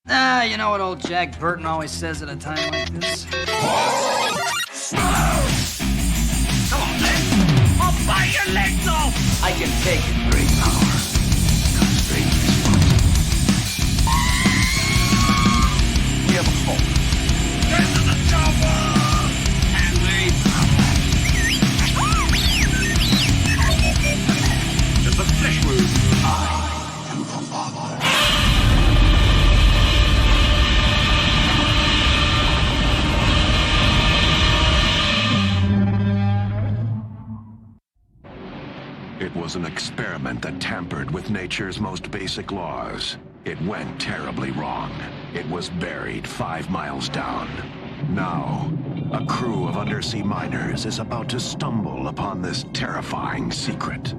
You know what old Jack Burton always says at a time like this? Come on, then. I'll bite your legs off! I can take it. Great power comes great responsibility. We have a fault. Get to the chopper! And It's the flesh wound. I am the Father. It was an experiment that tampered with nature's most basic laws. It went terribly wrong. It was buried 5 miles down. Now, a crew of undersea miners is about to stumble upon this terrifying secret.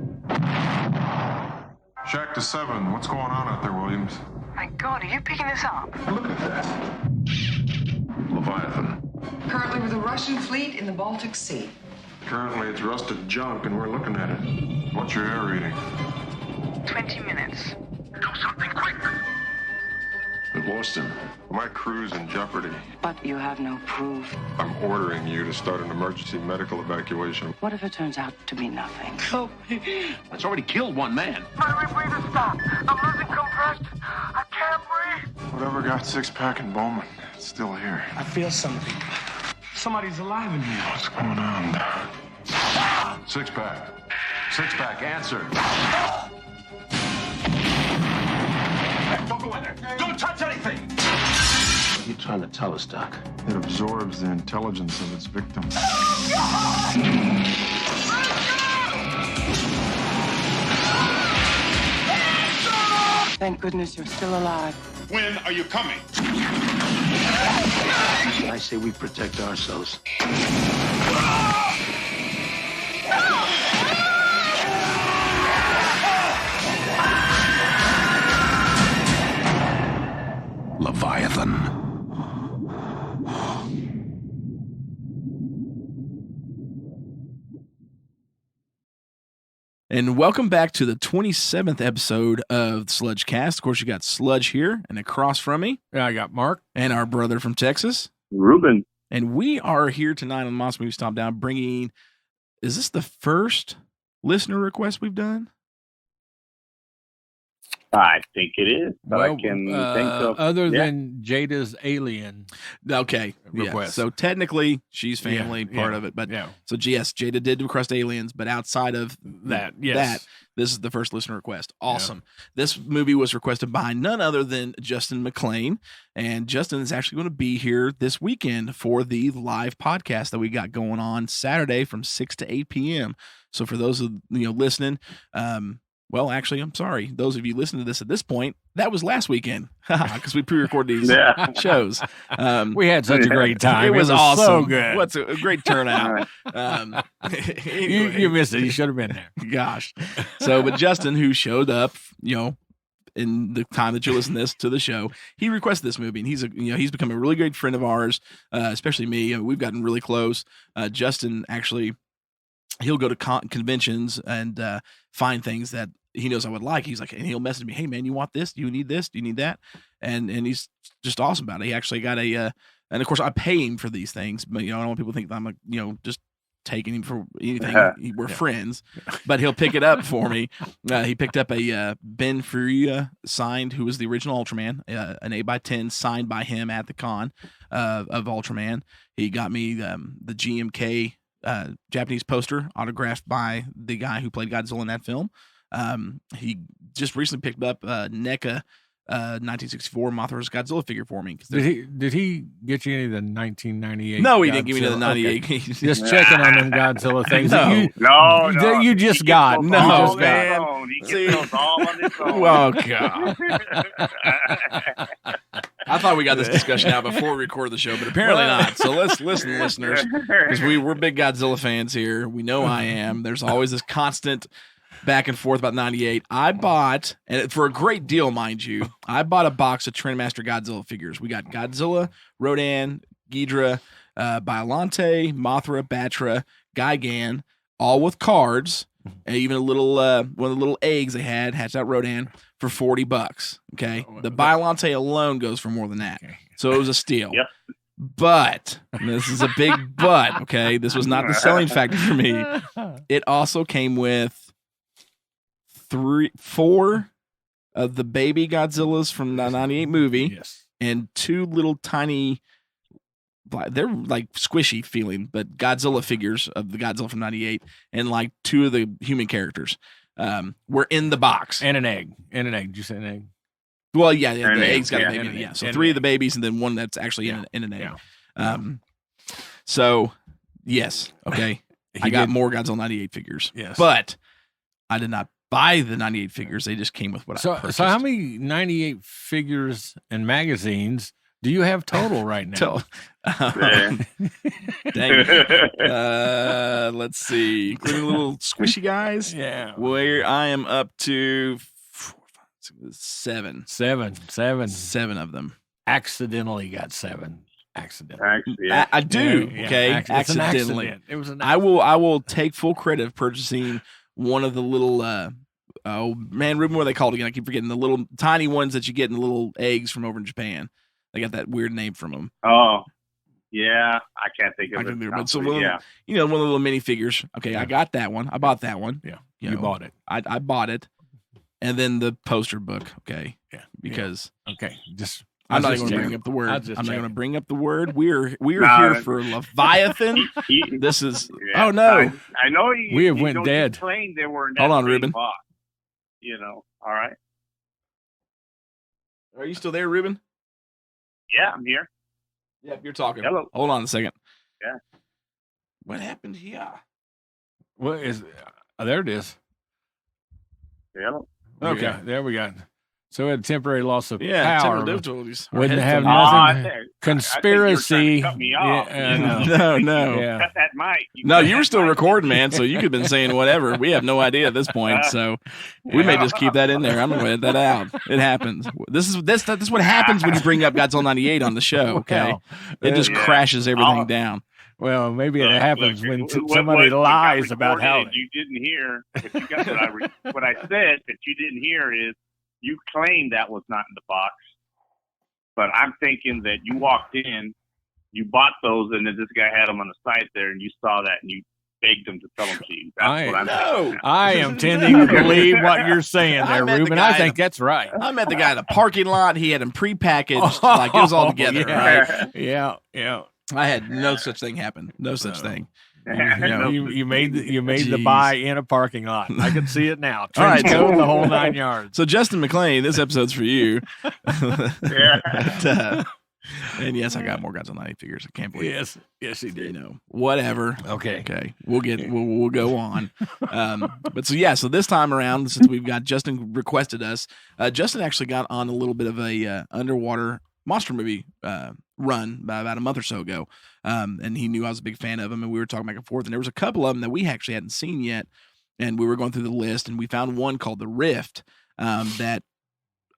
Shack to 7. What's going on out there, Williams? My God, are you picking this up? Look at that. Leviathan. Currently with a Russian fleet in the Baltic Sea. Currently, it's rusted junk, and we're looking at it. What's your air reading? 20 minutes. Do something quick. We've lost him. My crew's in jeopardy. But you have no proof. I'm ordering you to start an emergency medical evacuation. What if it turns out to be nothing? That's already killed one man. My rebreather stopped. I'm losing compression. I can't breathe. Whatever got Six-Pack and Bowman, it's still here. I feel something. Somebody's alive in here. What's going on? Six-Pack. Six-Pack, answer. Hey, don't go in there. Don't touch anything. What are you trying to tell us, Doc? It absorbs the intelligence of its victims. Thank goodness you're still alive. When are you coming? I say we protect ourselves. Leviathan. And welcome back to the 27th episode of Sludge Cast. Of course, you got Sludge here, and across from me, I got Mark. And our brother from Texas, Ruben. And we are here tonight on Monster Movie Stompdown bringing, is this the first listener request we've done? I think it is, but Well, I can think so. Other than Jada's alien. Okay. Yeah. Request. So technically, she's family part of it. But so, yes, Jada did request aliens, but outside of that, yes. This is the first listener request. Awesome. Yeah. This movie was requested by none other than Justin McLean. And Justin is actually going to be here this weekend for the live podcast that we got going on Saturday from 6 to 8 p.m. So for those of listening, well, actually, I'm sorry. Those of you listening to this at this point, that was last weekend because we pre-record these shows. We had such a great time. It was awesome. So good. What's a great turnout. Anyway. You missed it. You should have been there. Gosh. So, but Justin, who showed up, in the time that you listen to the show, he requested this movie, and he's become a really great friend of ours, especially me. We've gotten really close. Justin actually, he'll go to conventions and find things that he knows I would like. He's like, and he'll message me, "Hey man, you want this? Do you need this? Do you need that?" And he's just awesome about it. He actually got and of course I pay him for these things, but I don't want people to think that I'm just taking him for anything. We're friends, but he'll pick it up for me. He picked up a Ben Furia signed, who was the original Ultraman, an 8x10 signed by him at the con of Ultraman. He got me the GMK Japanese poster autographed by the guy who played Godzilla in that film. He just recently picked up NECA 1964 Mothra's Godzilla figure for me. Did he get you any of the 1998? No, he didn't give me the 98. Okay. Just checking on them Godzilla things. No. You just got. No, man. He gets those all on his own. Well, God. I thought we got this discussion out before we recorded the show, but apparently not. So let's listen, listeners, because we're big Godzilla fans here. We know I am. There's always this constant back and forth about 98. I bought, and for a great deal, mind you, I bought a box of Trendmaster Godzilla figures. We got Godzilla, Rodan, Ghidra, Biollante, Mothra, Batra, Gigan, all with cards, and even a little one of the little eggs they had hatched out Rodan for $40. Okay, the buy latte alone goes for more than that, so it was a steal. Yep. But and this is a big but. Okay, this was not the selling factor for me. It also came with 4 of the baby Godzillas from the '98 movie, Yes. and 2 little tiny. They're like squishy feeling, but Godzilla figures of the Godzilla from '98, and like 2 of the human characters were in the box. And an egg. Did you say an egg? Well, yeah, the And egg's got a yeah, baby. and Yeah, an so egg. 3 of the babies, and then 1 that's actually in an egg. Yeah. So yes, okay, I got did- more Godzilla '98 figures. Yes. But I did not buy the '98 figures. They just came with what I purchased. So how many 98 figures and magazines do you have total right now? Tell- Yeah. Dang it. Let's see, including little squishy guys. Yeah. Where I am up to 4, 5, 6, 7. 7 of them. accidentally got 7. Accidentally. Actually, yeah. I do. Yeah, Okay, it's an accidentally. accident. It was an I will take full credit of purchasing one of the little oh man, Ruben, what are they called again? I keep forgetting the little tiny ones that you get in the little eggs from over in Japan. They got that weird name from them. Oh, yeah. I can't think of I can it. do it. So But one, yeah. one of the little mini figures. Okay, I got that one. I bought that one. Yeah. You You know, bought it. I bought it, and then the poster book. Okay, Yeah. because Okay. Just I'm not just going to bring checking. up the word. I I'm was not just going to checking. bring up the word. We're No, here for Leviathan. This is. Oh no. I know you. We have you went know, dead. You claimed they were in that Hold on, same Ruben. box. You know. All right. Are you still there, Ruben? Yeah, I'm here. Yep, you're talking. Hello. Hold on a second. Yeah. What happened here? What is? There it is. Hello. Okay. There we got. So we had a temporary loss of Yeah, power. technical difficulties. Our Wouldn't have headphones- nothing. I think Conspiracy. you were trying to cut me off. Yeah, You know? No, no. Yeah. Cut that mic. No, cut you were that still mic. recording, man. So you could have been saying whatever. We have no idea at this point. So we may just keep that in there. I'm gonna edit that out. It happens. This is what happens when you bring up Godzilla '98 on the show. Okay, Well, it just yeah. crashes everything I'll- down. Well, maybe it Look, happens look, when what somebody got lies about how. recorded, you didn't hear. But you got what I said that you didn't hear is you claimed that was not in the box. But I'm thinking that you walked in, you bought those, and then this guy had them on the site there, and you saw that, and you begged him to sell them to you. That's what I'm No. I am tending to believe what you're saying I there, met the Ruben. guy I think that's right. I met the guy in the parking lot. He had them prepackaged, like it was all together. yeah. Right? Yeah. I had no such thing happen. No such thing. No. You made the Jeez. buy in a parking lot. I can see it now. All right, Trench coat, the whole 9 yards. So Justin McLean, this episode's for you. Yeah. But, and yes, I got more Godzilla '98 figures. I can't believe it. Yes, he You did. know, whatever. Okay. Okay, we'll go on. But so this time around, since we've got Justin requested us, Justin actually got on a little bit of a underwater monster movie run about a month or so ago, and he knew I was a big fan of them, and we were talking back and forth, and there was a couple of them that we actually hadn't seen yet, and we were going through the list, and we found one called The Rift that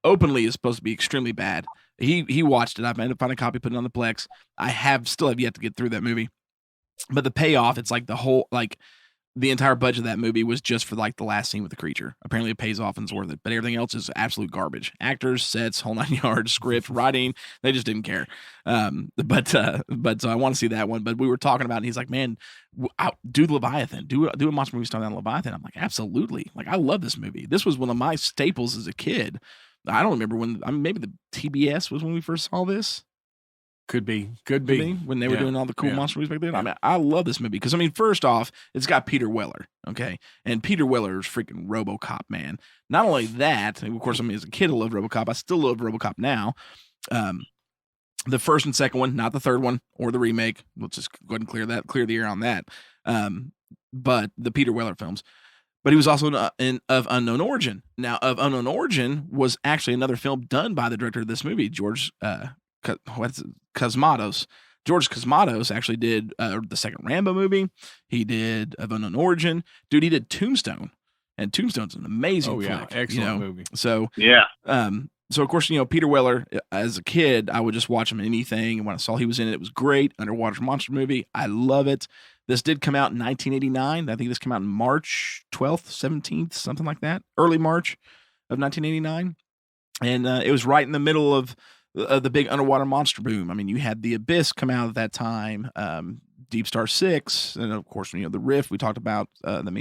openly is supposed to be extremely bad. He watched it. I've ended up finding a copy, put it on the Plex. I still have yet to get through that movie, but the payoff, it's like the entire budget of that movie was just for like the last scene with the creature. Apparently it pays off and it's worth it, but everything else is absolute garbage. Actors, sets, whole 9 yards, script, writing, they just didn't care. But so I want to see that one. But we were talking about it, and he's like, man, do Leviathan, do a monster movie starring on Leviathan. I'm like, absolutely. Like, I love this movie. This was one of my staples as a kid. I don't remember when, maybe the TBS was when we first saw this. Could be. When they were doing all the cool monster movies back then. I mean, I love this movie because, I mean, first off, it's got Peter Weller, okay? And Peter Weller is freaking RoboCop, man. Not only that, of course, I mean, as a kid, I loved RoboCop. I still love RoboCop now. The first and second one, not the third one or the remake. We'll just go ahead and clear the air on that. But the Peter Weller films. But he was also of Unknown Origin. Now, of Unknown Origin was actually another film done by the director of this movie, George Cosmatos. George Cosmatos actually did the second Rambo movie. He did Of Unknown Origin. Dude, he did Tombstone. And Tombstone's an amazing flick. Excellent movie. So, Yeah. So, of course, Peter Weller, as a kid, I would just watch him in anything. And when I saw he was in it, it was great. Underwater monster movie. I love it. This did come out in 1989. I think this came out in March 12th, 17th, something like that. Early March. of 1989. And it was right in the middle of the big underwater monster boom. I mean, you had The Abyss come out at that time, Deep Star 6, and of course, The Rift we talked about,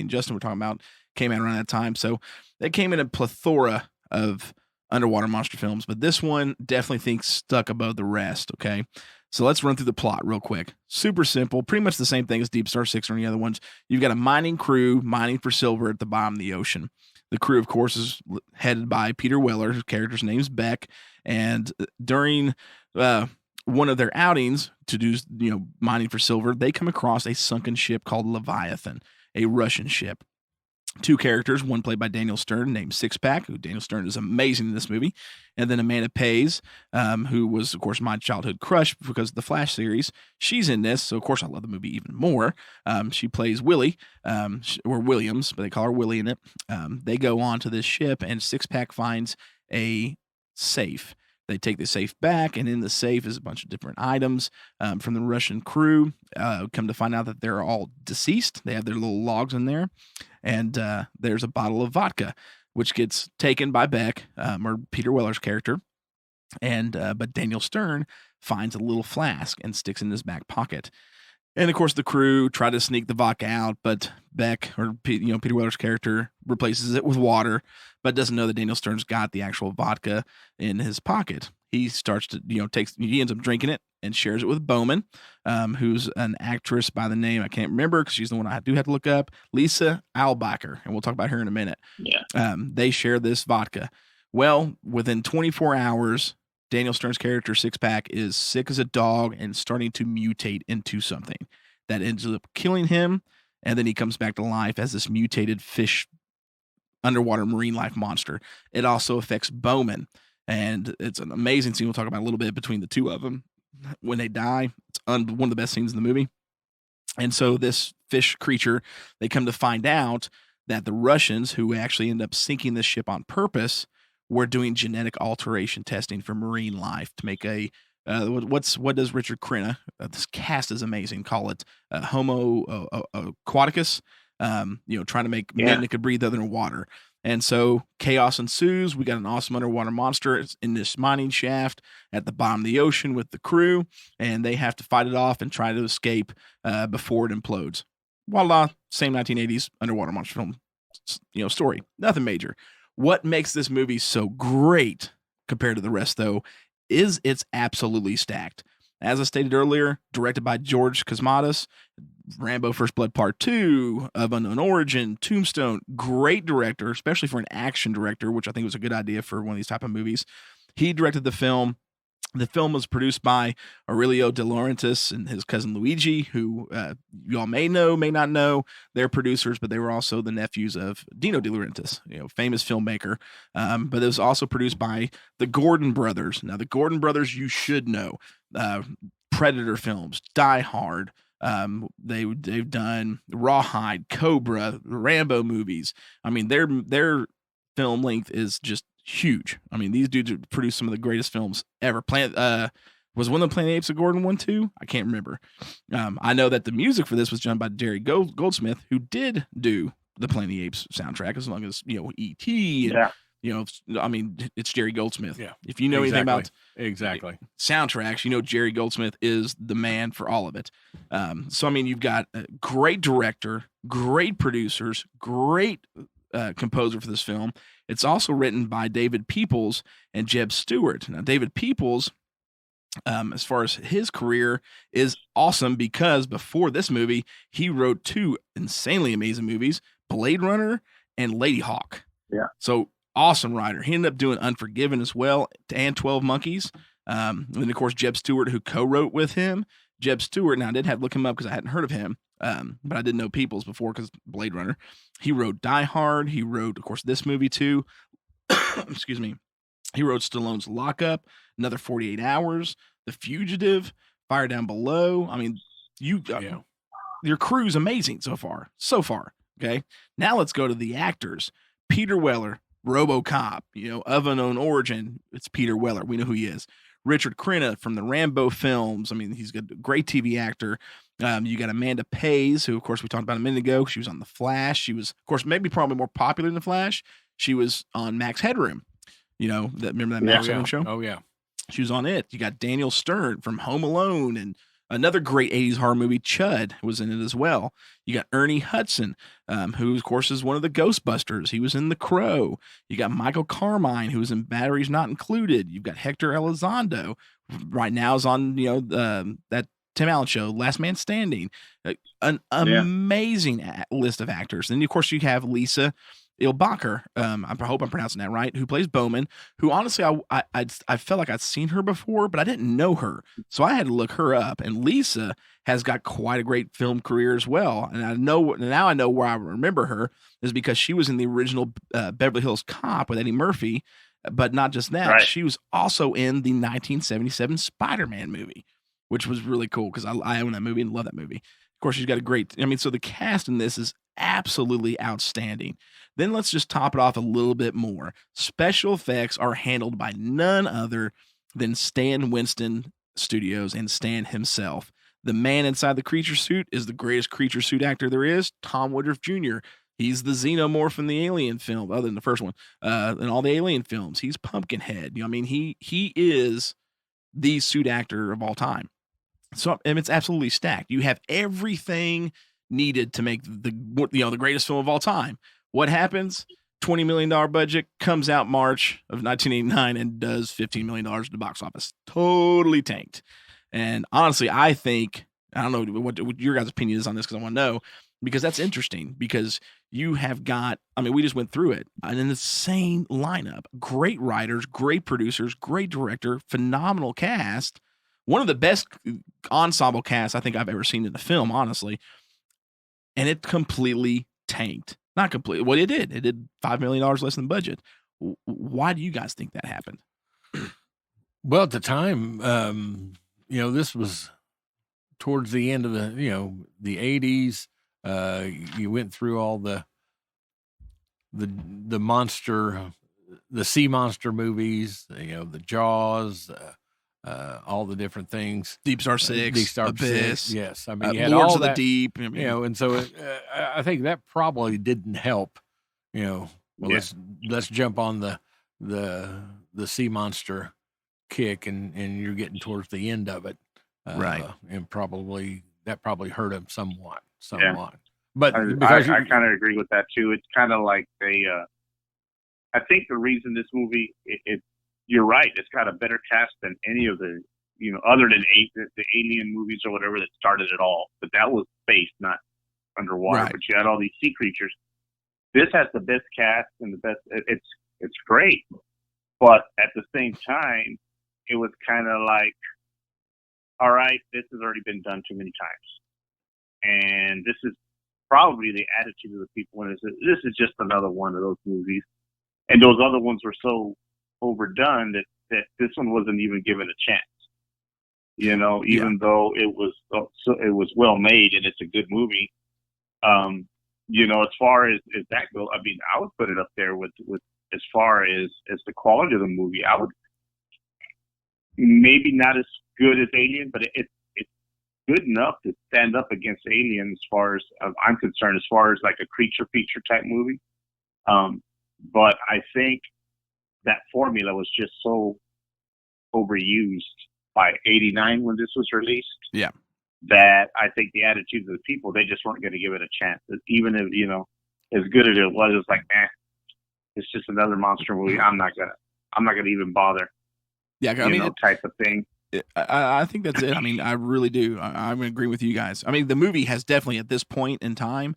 Justin were talking about, came out around that time. So they came in a plethora of underwater monster films, but this one definitely thinks stuck above the rest, okay? So let's run through the plot real quick. Super simple, pretty much the same thing as Deep Star 6 or any other ones. You've got a mining crew mining for silver at the bottom of the ocean. The crew, of course, is headed by Peter Weller, whose character's name is Beck, and during one of their outings to do, mining for silver, they come across a sunken ship called Leviathan, a Russian ship. Two characters, one played by Daniel Stern, named Six Pack, who Daniel Stern is amazing in this movie, and then Amanda Pays, who was, of course, my childhood crush because of the Flash series. She's in this, so of course I love the movie even more. She plays Willie, or Williams, but they call her Willie in it. They go on to this ship, and Six Pack finds a safe. They take the safe back, and in the safe is a bunch of different items from the Russian crew. Come to find out that they're all deceased. They have their little logs in there. And there's a bottle of vodka, which gets taken by Beck, or Peter Weller's character. And but Daniel Stern finds a little flask and sticks in his back pocket. And of course, the crew try to sneak the vodka out, but Beck, or Peter Weller's character, replaces it with water, but doesn't know that Daniel Stern's got the actual vodka in his pocket. He starts to, he ends up drinking it and shares it with Bowman, who's an actress by the name, I can't remember because she's the one I do have to look up, Lisa Albacher, and we'll talk about her in a minute. Yeah. They share this vodka. Well, within 24 hours, Daniel Stern's character, Six Pack, is sick as a dog and starting to mutate into something that ends up killing him. And then he comes back to life as this mutated fish, underwater marine life monster. It also affects Bowman. And it's an amazing scene. We'll talk about a little bit between the two of them. When they die, it's one of the best scenes in the movie. And so this fish creature, they come to find out that the Russians, who actually end up sinking this ship on purpose, were doing genetic alteration testing for marine life to make a what does Richard Crenna, this cast is amazing, call it Homo aquaticus, trying to make men that could breathe other than water. And so chaos ensues. We got an awesome underwater monster in this mining shaft at the bottom of the ocean with the crew, and they have to fight it off and try to escape before it implodes. Voila, same 1980s underwater monster film, story. Nothing major. What makes this movie so great compared to the rest, though, is it's absolutely stacked. As I stated earlier, directed by George Cosmatos, Rambo First Blood Part 2, Of Unknown Origin, Tombstone, great director, especially for an action director, which I think was a good idea for one of these type of movies. He directed the film. The film was produced by Aurelio De Laurentiis and his cousin Luigi, who you all may know, may not know. They're producers, but they were also the nephews of Dino De Laurentiis, famous filmmaker. But it was also produced by the Gordon brothers. Now, the Gordon brothers, you should know. Predator films, Die Hard. They've done Rawhide, Cobra, Rambo movies. I mean, their film length is just huge. I mean, these dudes produced some of the greatest films ever. Was one of the Planet of the Apes of Gordon 1, 2? I can't remember. I know that the music for this was done by Jerry Goldsmith, who did do the Planet of the Apes soundtrack, as long as E.T. and, it's Jerry Goldsmith. Yeah. If you know anything about soundtracks, Jerry Goldsmith is the man for all of it. So you've got a great director, great producers, great composer for this film. It's also written by David Peoples and Jeb Stewart. Now, David Peoples, as far as his career, is awesome because before this movie, he wrote two insanely amazing movies, Blade Runner and Lady Hawk. Yeah. So awesome writer. He ended up doing Unforgiven as well, and 12 Monkeys. And then, of course, Jeb Stewart, who co-wrote with him. Jeb Stewart, now I did have to look him up because I hadn't heard of him, but I didn't know Peoples before because Blade Runner. He wrote Die Hard. He wrote, of course, this movie too. Excuse me. He wrote Stallone's Lockup, Another 48 Hours, The Fugitive, Fire Down Below. I mean, your crew's amazing so far. Okay. Now let's go to the actors. Peter Weller, RoboCop, Of Unknown Origin. It's Peter Weller. We know who he is. Richard Crenna from the Rambo films. I mean, he's a great TV actor. You got Amanda Pays, who, of course, we talked about a minute ago. She was on The Flash. She was, of course, probably more popular than The Flash. She was on Max Headroom. Remember that Max Headroom show? Oh, yeah. She was on it. You got Daniel Stern from Home Alone, and another great 80s horror movie, Chud, was in it as well. You got Ernie Hudson, who, of course, is one of the Ghostbusters. He was in The Crow. You got Michael Carmine, who was in Batteries Not Included. You've got Hector Elizondo. Right now is on, that Tim Allen show, Last Man Standing. An amazing list of actors. And, of course, you have Lisa Ilbacher, I hope I'm pronouncing that right, who plays Bowman, who honestly I felt like I'd seen her before, but I didn't know her. So I had to look her up. And Lisa has got quite a great film career as well. And I know where I remember her is because she was in the original Beverly Hills Cop with Eddie Murphy. But not just that, Right. She was also in the 1977 Spider-Man movie, which was really cool because I own that movie and love that movie. Of course, she's got a great, so the cast in this is absolutely outstanding. Then let's just top it off a little bit more. Special effects are handled by none other than Stan Winston Studios and Stan himself. The man inside the creature suit is the greatest creature suit actor there is, Tom Woodruff Jr. He's the xenomorph in the Alien film, other than the first one, in all the Alien films. He's Pumpkinhead. He is the suit actor of all time. So, and it's absolutely stacked. You have everything needed to make the greatest film of all time. What happens? $20 million budget, comes out March of 1989 and does $15 million at the box office. Totally tanked. And honestly, I don't know what your guys' opinion is on this because I want to know, because that's interesting because you have got, we just went through it, an insane lineup, great writers, great producers, great director, phenomenal cast, one of the best ensemble casts I think I've ever seen in a film, honestly. And it completely tanked. Not completely. Well, it did. It did $5 million less than budget. Why do you guys think that happened? Well, at the time, this was towards the end of the 80s. You went through all the monster, the sea monster movies, the Jaws, all the different things. Deep Star 6, Deep Star Abyss. 6, yes. You had Lords all of that, the Deep. and so I think that probably didn't help. Let's jump on the sea monster kick, and you're getting towards the end of it, right? And that probably hurt him somewhat. Yeah. But I kind of agree with that too. It's kind of like I think the reason this movie, you're right. It's got a better cast than any of the, other than the Alien movies or whatever that started it all. But that was space, not underwater. Right. But you had all these sea creatures. This has the best cast and the best. It's great. But at the same time, it was kind of like, all right, this has already been done too many times, and this is probably the attitude of the people when this is just another one of those movies, and those other ones were so overdone that this one wasn't even given a chance. Even though it was well made and it's a good movie. As far as that goes, I would put it up there with as far as the quality of the movie. I would maybe not as good as Alien, but it's good enough to stand up against Alien as far as I'm concerned, as far as like a creature feature type movie. But I think that formula was just so overused by 89 when this was released. Yeah. That I think the attitude of the people, they just weren't going to give it a chance. Even if, as good as it was, it's like, it's just another monster movie. I'm not gonna even bother. Yeah. Type of thing. I think that's it. I really do. I'm agree with you guys. The movie has definitely at this point in time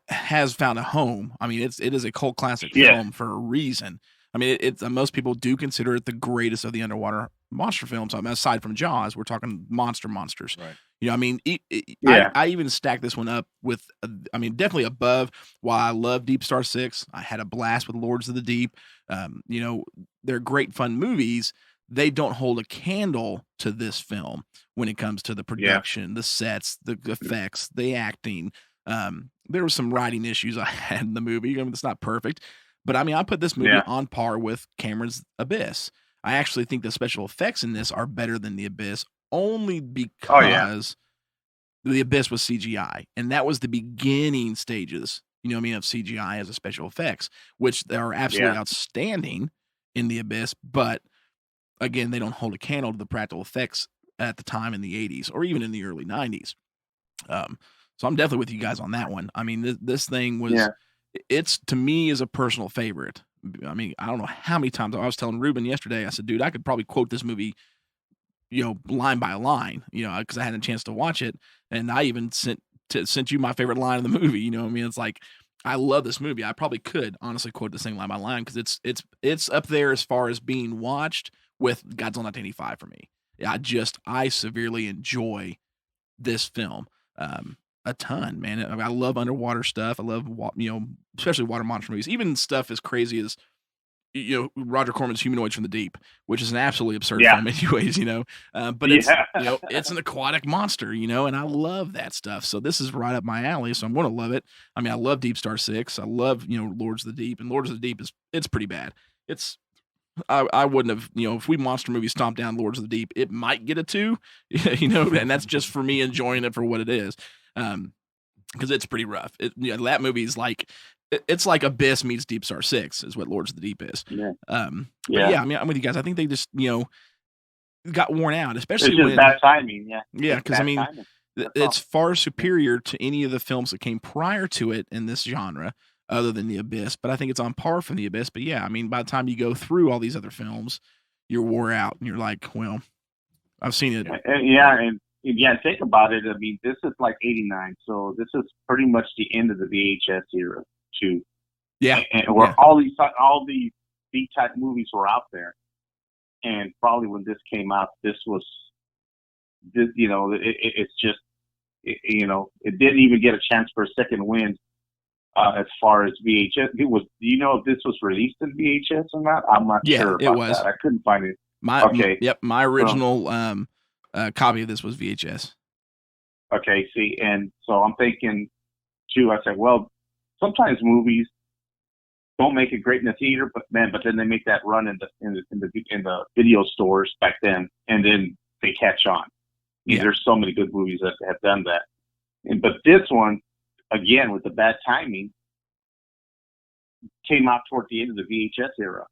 has found a home. It is a cult classic film for a reason. It's most people do consider it the greatest of the underwater monster films. Aside from Jaws, we're talking monsters. Right. I even stack this one up with, definitely above. While I love Deep Star 6, I had a blast with Lords of the Deep. They're great fun movies. They don't hold a candle to this film when it comes to the production, the sets, the effects, the acting. There were some writing issues I had in the movie. It's not perfect, but I put this movie on par with Cameron's Abyss. I actually think the special effects in this are better than the Abyss, only because the Abyss was CGI, and that was the beginning stages you know what I mean, of CGI as a special effects, which are absolutely outstanding in The Abyss, but again, they don't hold a candle to the practical effects at the time in the 80s or even in the early 90s. So I'm definitely with you guys on that one. I mean, this thing was, it's to me is a personal favorite. I mean, I don't know how many times I was telling Ruben yesterday, I said, dude, I could probably quote this movie, you know, line by line, you know, because I had a chance to watch it. And I even sent you my favorite line of the movie. You know what I mean? It's like, I love this movie. I probably could honestly quote this thing line by line because it's up there as far as being watched with Godzilla 1985 for me. Yeah, I severely enjoy this film a ton, man. I love underwater stuff. I love, you know, especially water monster movies. Even stuff as crazy as, you know, Roger Corman's Humanoids from the Deep, which is an absolutely absurd film anyways, you know, but it's, you know, it's an aquatic monster, you know, and I love that stuff. So this is right up my alley. So I'm going to love it. I mean, I love Deep Star 6. I love, you know, Lords of the Deep, and Lords of the Deep it's pretty bad. I wouldn't have, you know, if we monster movie stomped down Lords of the Deep, it might get a 2, you know, and that's just for me enjoying it for what it is. Because it's pretty rough. You know, that movie is like, it's like Abyss meets Deep Star 6 is what Lords of the Deep is. But yeah, I mean, I'm with you guys. I think they just, you know, got worn out, especially it's just bad timing. Yeah, because I mean, it's far superior to any of the films that came prior to it in this genre, other than The Abyss. But I think it's on par from The Abyss. But yeah, I mean, by the time you go through all these other films, you're wore out, and you're like, well, I've seen it. Yeah, think about it. I mean, this is like 89, so this is pretty much the end of the VHS era too. Yeah, and where all these B-type movies were out there, and probably when this came out, you know, it's just, you know, it didn't even get a chance for a second win as far as VHS. Do you know if this was released in VHS or not? I'm not sure. Yeah, it was. That. I couldn't find it. My original copy of this was VHS. Okay, see, and so I'm thinking too. I said, well, sometimes movies don't make it great in the theater, but then they make that run in the video stores back then, and then they catch on. I mean, there's so many good movies that have done that, but this one, again, with the bad timing, came out toward the end of the VHS era.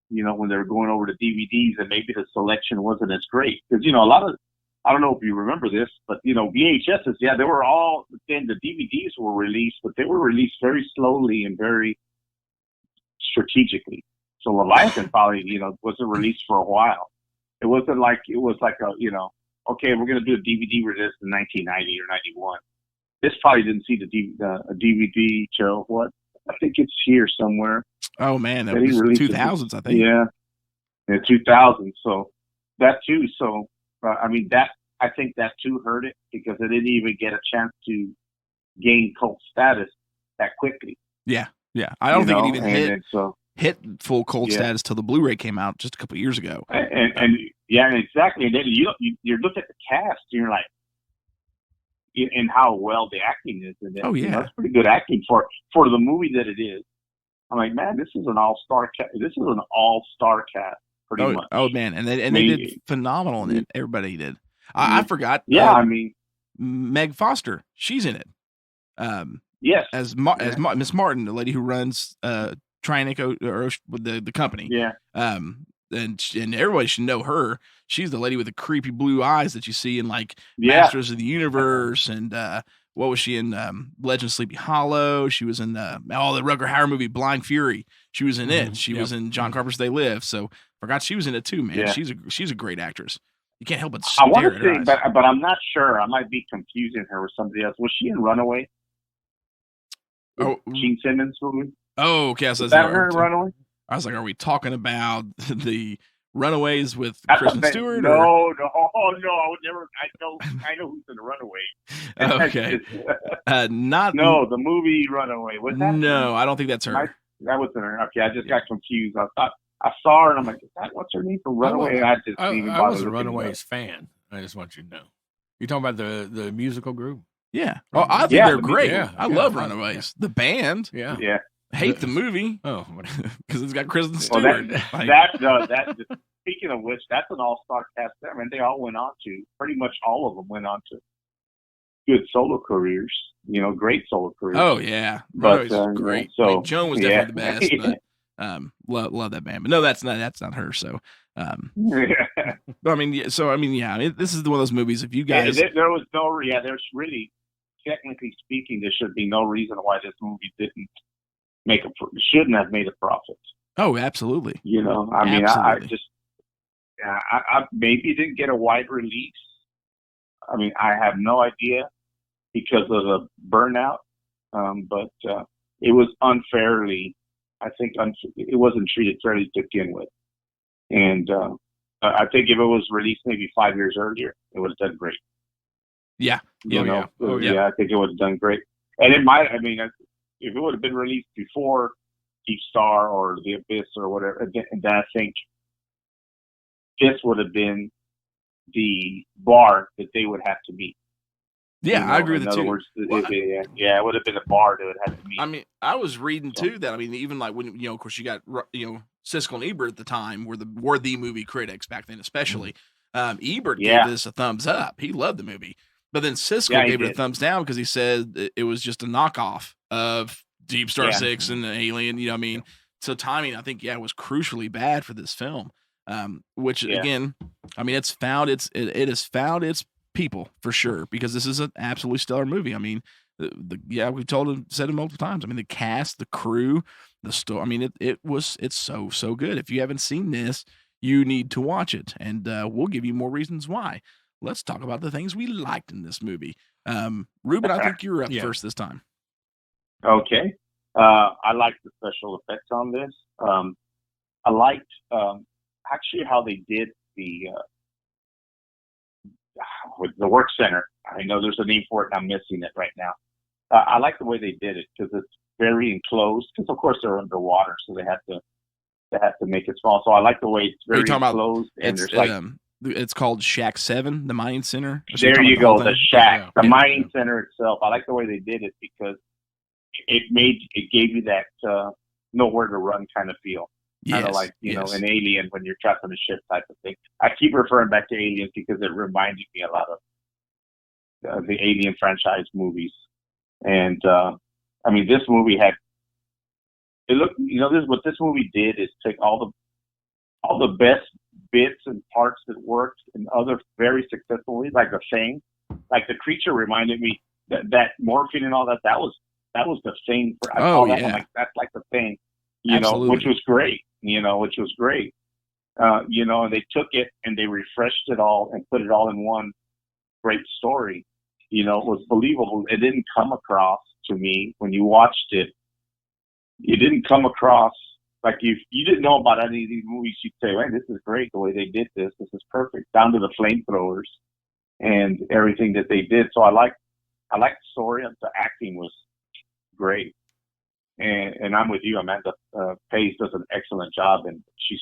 You know, when they were going over to DVDs, and maybe the selection wasn't as great because, you know, a lot of, I don't know if you remember this, but, you know, VHSs, they were all, then the DVDs were released, but they were released very slowly and very strategically. So Leviathan probably, you know, wasn't released for a while. It was like a, you know, okay, we're going to do a DVD release in 1990 or 91. This probably didn't see a DVD till what? I think it's here somewhere. Oh man, that was 2000s, I think. Yeah, 2000s. So that too. So I mean, I think that too hurt it because it didn't even get a chance to gain cult status that quickly. Yeah. I don't think it even hit full cult status till the Blu-ray came out just a couple of years ago. And exactly. And then you look at the cast, and you're like, and how well the acting is. And then, you know, it's pretty good acting for the movie that it is. I'm like, man, this is an all-star cast. This is an all-star cast, pretty much. Oh man, and they did phenomenal in it. Everybody did. I forgot. Yeah, I mean, Meg Foster, she's in it. Yes, as Miss Martin, the lady who runs Trianico or the company. Yeah. And everybody should know her. She's the lady with the creepy blue eyes that you see in like Masters of the Universe, and what was she in? Legend of Sleepy Hollow. She was in the Rutger Hauer movie Blind Fury. She was in it. She was in John Carpenter's They Live. So forgot she was in it too, man. Yeah. She's a great actress. You can't help but stare at her eyes. But I'm not sure. I might be confusing her with somebody else. Was she in Runaway? Gene Simmons movie. Oh, okay. So is that her in Runaway? I was like, are we talking about the Runaways with Kristen Stewart? No, I would never. I know who's in the Runaway. Okay, the movie Runaway. Was that? No, I don't think that's her. That wasn't her. Okay, I just got confused. I thought I saw her and I'm like, what's her name from Runaway? I was a Runaways fan. I just want you to know. You talking about the musical group? Yeah. Oh, I think they're great. Yeah, I love Runaways. The band. Yeah. Hate the movie. Oh, because it's got Kristen Stewart. Speaking of which, that's an all-star cast there. I mean, they all went on to, pretty much all of them went on to good solo careers. Great solo careers. Oh yeah, But Roy's great. so I mean, Joan was definitely yeah. the best, but love that band. But no, that's not her. So, but I mean, this is one of those movies. If you guys, there was no, there's really, technically speaking, there should be no reason why this movie shouldn't have made a profit. oh, absolutely. I mean, I just, I maybe didn't get a wide release. I mean, I have no idea because of the burnout, but it was unfairly. I think it wasn't treated fairly to begin with, and I think if it was released maybe 5 years earlier, it would have done great. Yeah, I think it would have done great, and it might. I mean, if it would have been released before Deep Star or The Abyss or whatever, then I think this would have been the bar that they would have to meet. Yeah, I agree with it too. In other words, it would have been a bar they would have to meet. I mean, I was reading too that, I mean, even like when, of course you got, Siskel and Ebert at the time were the movie critics back then, especially. Ebert gave this a thumbs up. He loved the movie. But then Siskel gave it a thumbs down because he said it was just a knockoff of Deep Star 6 and Alien, what I mean? So timing, I think, was crucially bad for this film. Which again, I mean, it has found its people for sure, because this is an absolutely stellar movie. I mean, we've said it multiple times. I mean, the cast, the crew, the story. I mean, it's so good. If you haven't seen this, you need to watch it, and we'll give you more reasons why. Let's talk about the things we liked in this movie. Ruben, I think you're up first this time. Okay. I liked the special effects on this. I liked actually how they did with the work center. I know there's a name for it, and I'm missing it right now. I like the way they did it because it's very enclosed. Because of course they're underwater, so they have to make it small. So I like the way it's very enclosed. And there's it's called Shack 7, the mining center. There you go, the Shack, the mining center itself. I like the way they did it because it gave you that nowhere to run kind of feel. Kind of like, an Alien when you're trapped on a ship type of thing. I keep referring back to Aliens because it reminded me a lot of the Alien franchise movies. And, I mean, this movie what this movie did is take all the best bits and parts that worked and other very successfully, like the Thing. Like the creature reminded me that morphine and all that was the Thing. That's like the Thing, which was great. Which was great. And they took it and they refreshed it all and put it all in one great story. It was believable. It didn't come across to me when you watched it. It didn't come across like you didn't know about any of these movies. You'd say, "Man, this is great the way they did this. This is perfect." Down to the flamethrowers and everything that they did. So I like the story. The acting was great. And I'm with you, Amanda. Pace does an excellent job, and she's,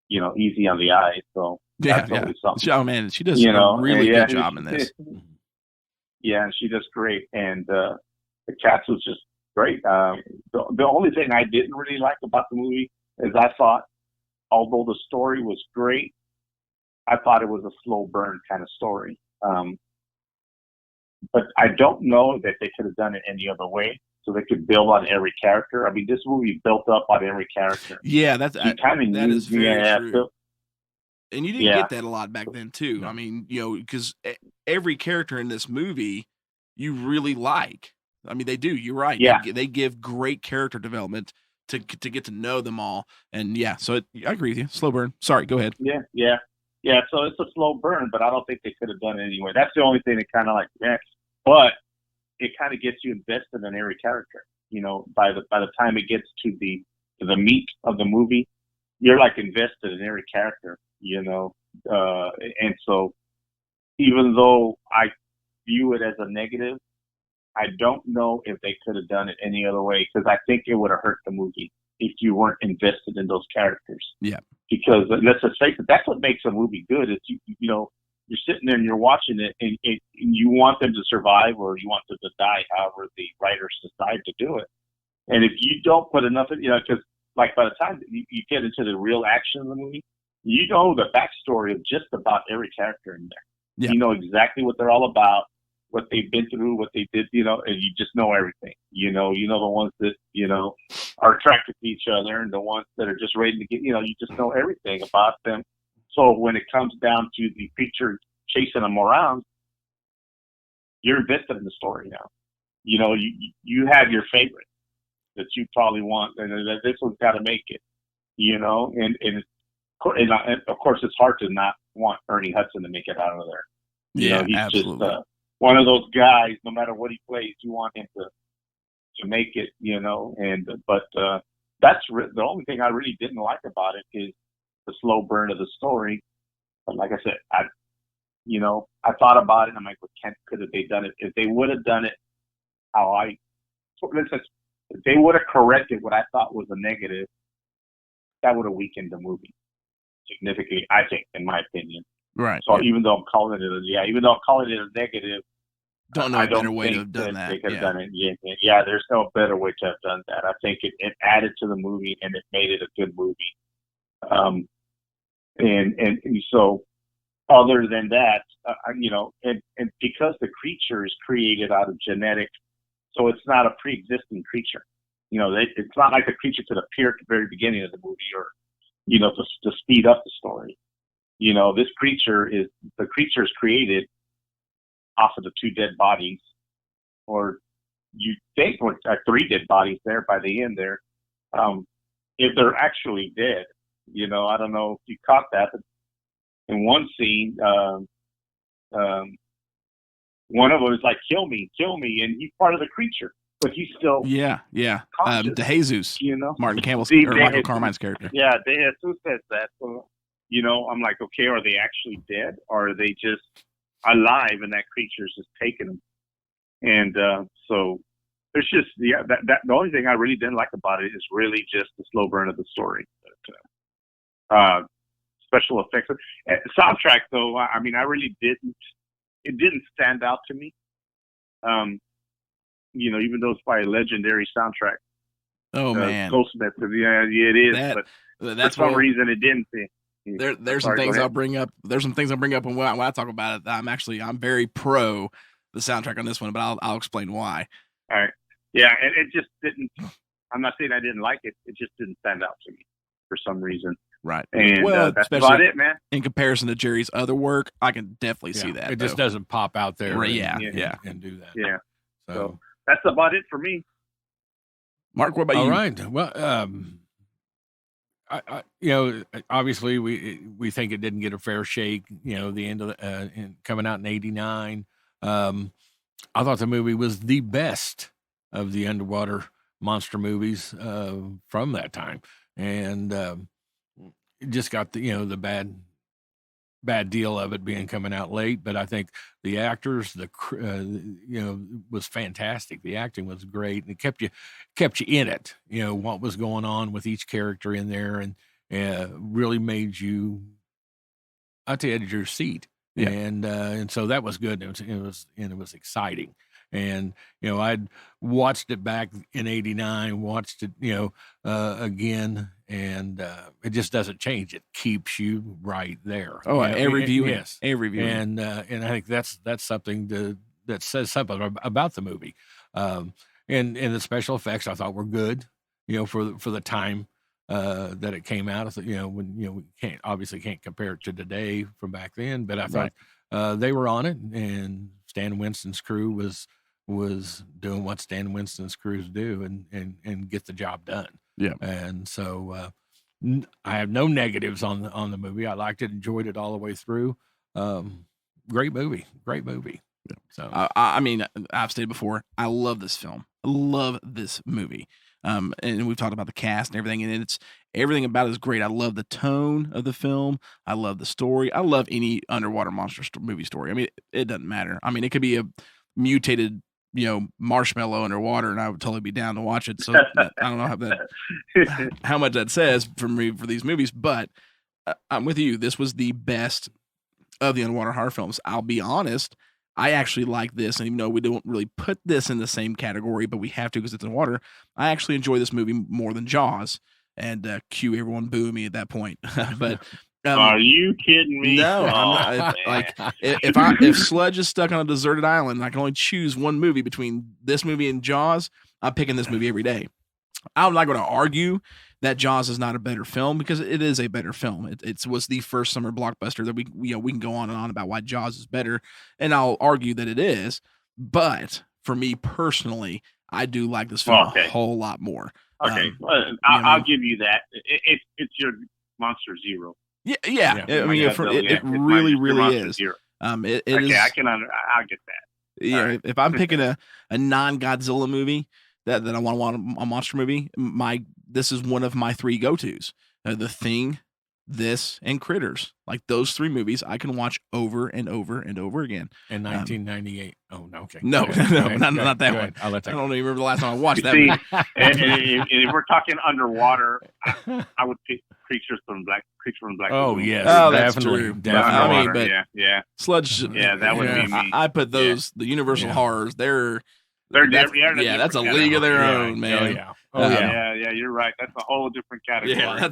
easy on the eye. So that's always something. Oh man, she does a really good job in this. Yeah, she does great, and the cast was just great. The only thing I didn't really like about the movie is I thought, although the story was great, I thought it was a slow burn kind of story. But I don't know that they could have done it any other way. So they could build on every character. I mean, this movie built up on every character. Yeah, that is very true. So, and you didn't get that a lot back then, too. I mean, because every character in this movie you really like. I mean, they do. You're right. Yeah. They give great character development to get to know them all. And so I agree with you. Slow burn. Sorry, go ahead. Yeah. So it's a slow burn, but I don't think they could have done it anyway. That's the only thing that kind of but it kind of gets you invested in every character. By the time it gets to the meat of the movie, you're like invested in every character. And so even though I view it as a negative, I don't know if they could have done it any other way, because I think it would have hurt the movie if you weren't invested in those characters. Yeah. Because let's just face it, that's what makes a movie good. Is you're sitting there and you're watching it, and you want them to survive or you want them to die, however the writers decide to do it. And if you don't put enough, because by the time you get into the real action of the movie, you know the backstory of just about every character in there. Yeah. You know exactly what they're all about, what they've been through, what they did, and you just know everything. You know the ones that, are attracted to each other and the ones that are just ready to get, you just know everything about them. So when it comes down to the creature chasing them around, you're invested in the story now. You have your favorite that you probably want, and this one's got to make it, and of course it's hard to not want Ernie Hudson to make it out of there. He's absolutely. just one of those guys. No matter what he plays, you want him to make it. But that's the only thing I really didn't like about it is the slow burn of the story. But like I said, I thought about it, and I'm like, could have they done it? If they would have done it if they would have corrected what I thought was a negative, that would have weakened the movie significantly, I think, in my opinion. Right. So even though I'm calling it a negative, don't know a better way to have done that. They could have done it. Yeah, there's no better way to have done that. I think it added to the movie and it made it a good movie. And so other than that, and because the creature is created out of genetic, so it's not a pre-existing creature. It's not like the creature could appear at the very beginning of the movie or, to speed up the story. This creature is created off of the 2 dead bodies, or you think 3 dead bodies there by the end there. If they're actually dead, I don't know if you caught that, but in one scene, one of them is like, kill me, and he's part of the creature, but he's still DeJesus, Martin Campbell's or Michael Carmine's character. Yeah, DeJesus says that. So, I'm like, okay, are they actually dead, or are they just alive and that creature's just taking them? And so there's just that the only thing I really didn't like about it is really just the slow burn of the story. But, special effects, soundtrack though. I mean, I really didn't. It didn't stand out to me. Even though it's by a legendary soundtrack. Oh man, Goldsmith. Yeah, it is. But that's for some reason it didn't. There's some things I'll bring up. There's some things I'll bring up when I talk about it. I'm very pro the soundtrack on this one, but I'll explain why. All right. Yeah, and it just didn't. I'm not saying I didn't like it. It just didn't stand out to me for some reason. Right. And that's about it, man. In comparison to Jerry's other work, I can definitely see that. It just doesn't pop out there. Right, and do that. Yeah. So that's about it for me. Mark, what about you? All right. Well, obviously we think it didn't get a fair shake. The end of coming out in '89. I thought the movie was the best of the underwater monster movies from that time, and it just got the bad deal of it being coming out late. But I think the actors, was fantastic. The acting was great, and it kept you in it. What was going on with each character in there, and really made you at the edge of your seat. Yeah. And so that was good. It was exciting. And I'd watched it back in '89, watched it again, and it just doesn't change. It keeps you right there. Oh, every viewing, yes, every viewing, and I think that's something that says something about the movie. And the special effects I thought were good, for the time that it came out. When we obviously can't compare it to today from back then, but I thought they were on it, and Stan Winston's crew was doing what Stan Winston's crews do, and get the job done. Yeah. And so I have no negatives on the movie. I liked it, enjoyed it all the way through. Great movie. Yeah. So I mean, I've stated before, I love this film. I love this movie. And we've talked about the cast and everything, and it's everything about it is great. I love the tone of the film. I love the story. I love any underwater monster movie story. I mean, it doesn't matter. I mean, it could be a mutated, marshmallow underwater, and I would totally be down to watch it. So I don't know how much that says for me for these movies, but I'm with you. This was the best of the underwater horror films. I'll be honest. I actually like this, and even though we don't really put this in the same category, but we have to because it's in water, I actually enjoy this movie more than Jaws. And cue everyone booing me at that point. But Are you kidding me? No, Oh, I'm not, man. if Sludge is stuck on a deserted island, and I can only choose one movie between this movie and Jaws, I'm picking this movie every day. I'm not going to argue that Jaws is not a better film because it is a better film. It was the first summer blockbuster that we can go on and on about why Jaws is better, and I'll argue that it is. But for me personally, I do like this film a whole lot more. Okay, I'll give you that. It's your Monster Zero. Yeah. I mean, it really is. Zero. It okay, is. I'll get that. Yeah, right. If I'm picking a non-Godzilla movie that I want a monster movie, this is one of my 3 go-tos. The Thing, this, and Critters. Like those 3 movies, I can watch over and over and over again. In 1998. Oh no, okay. No, not that one. I'll let that. I don't even remember the last time I watched that. See, and if we're talking underwater, I would pick Creature from Black. Oh Lagoon. yes, that's definitely. true. Definitely. I mean, but yeah. Sludge. Yeah, that would be me. I put those the Universal horrors. They're different. That's a league of their own, man. Yeah, you're right. That's a whole different category. Yeah,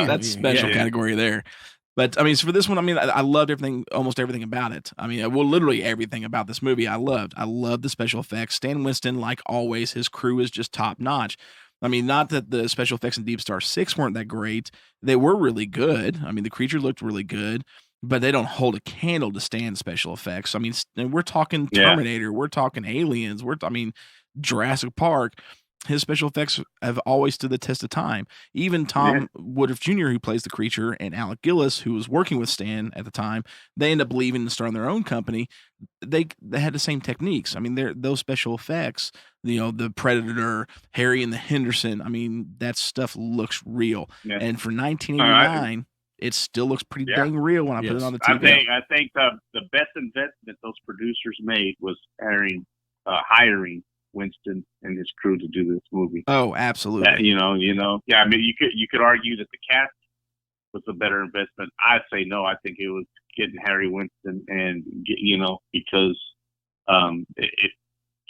that's special category there. But I mean, so for this one, I mean, I loved almost everything about it. I mean, literally everything about this movie I loved. I loved the special effects. Stan Winston, like always, his crew is just top notch. I mean, not that the special effects in Deep Star 6 weren't that great. They were really good. I mean, the creature looked really good, but they don't hold a candle to Stan's special effects. I mean, we're talking Terminator. We're talking Aliens. Jurassic Park. His special effects have always stood the test of time. Even Tom Woodruff Jr., who plays the creature, and Alec Gillis, who was working with Stan at the time, they end up leaving and starting their own company. They had the same techniques. I mean, those special effects, the Predator, Harry and the Henderson, I mean, that stuff looks real. Yeah. And for 1989, it still looks pretty dang real when I put it on the TV. I think the best investment those producers made was hiring Winston and his crew to do this movie. Oh, absolutely. Yeah. I mean, you could argue that the cast was a better investment. I'd say no. I think it was getting Harry Winston, and because it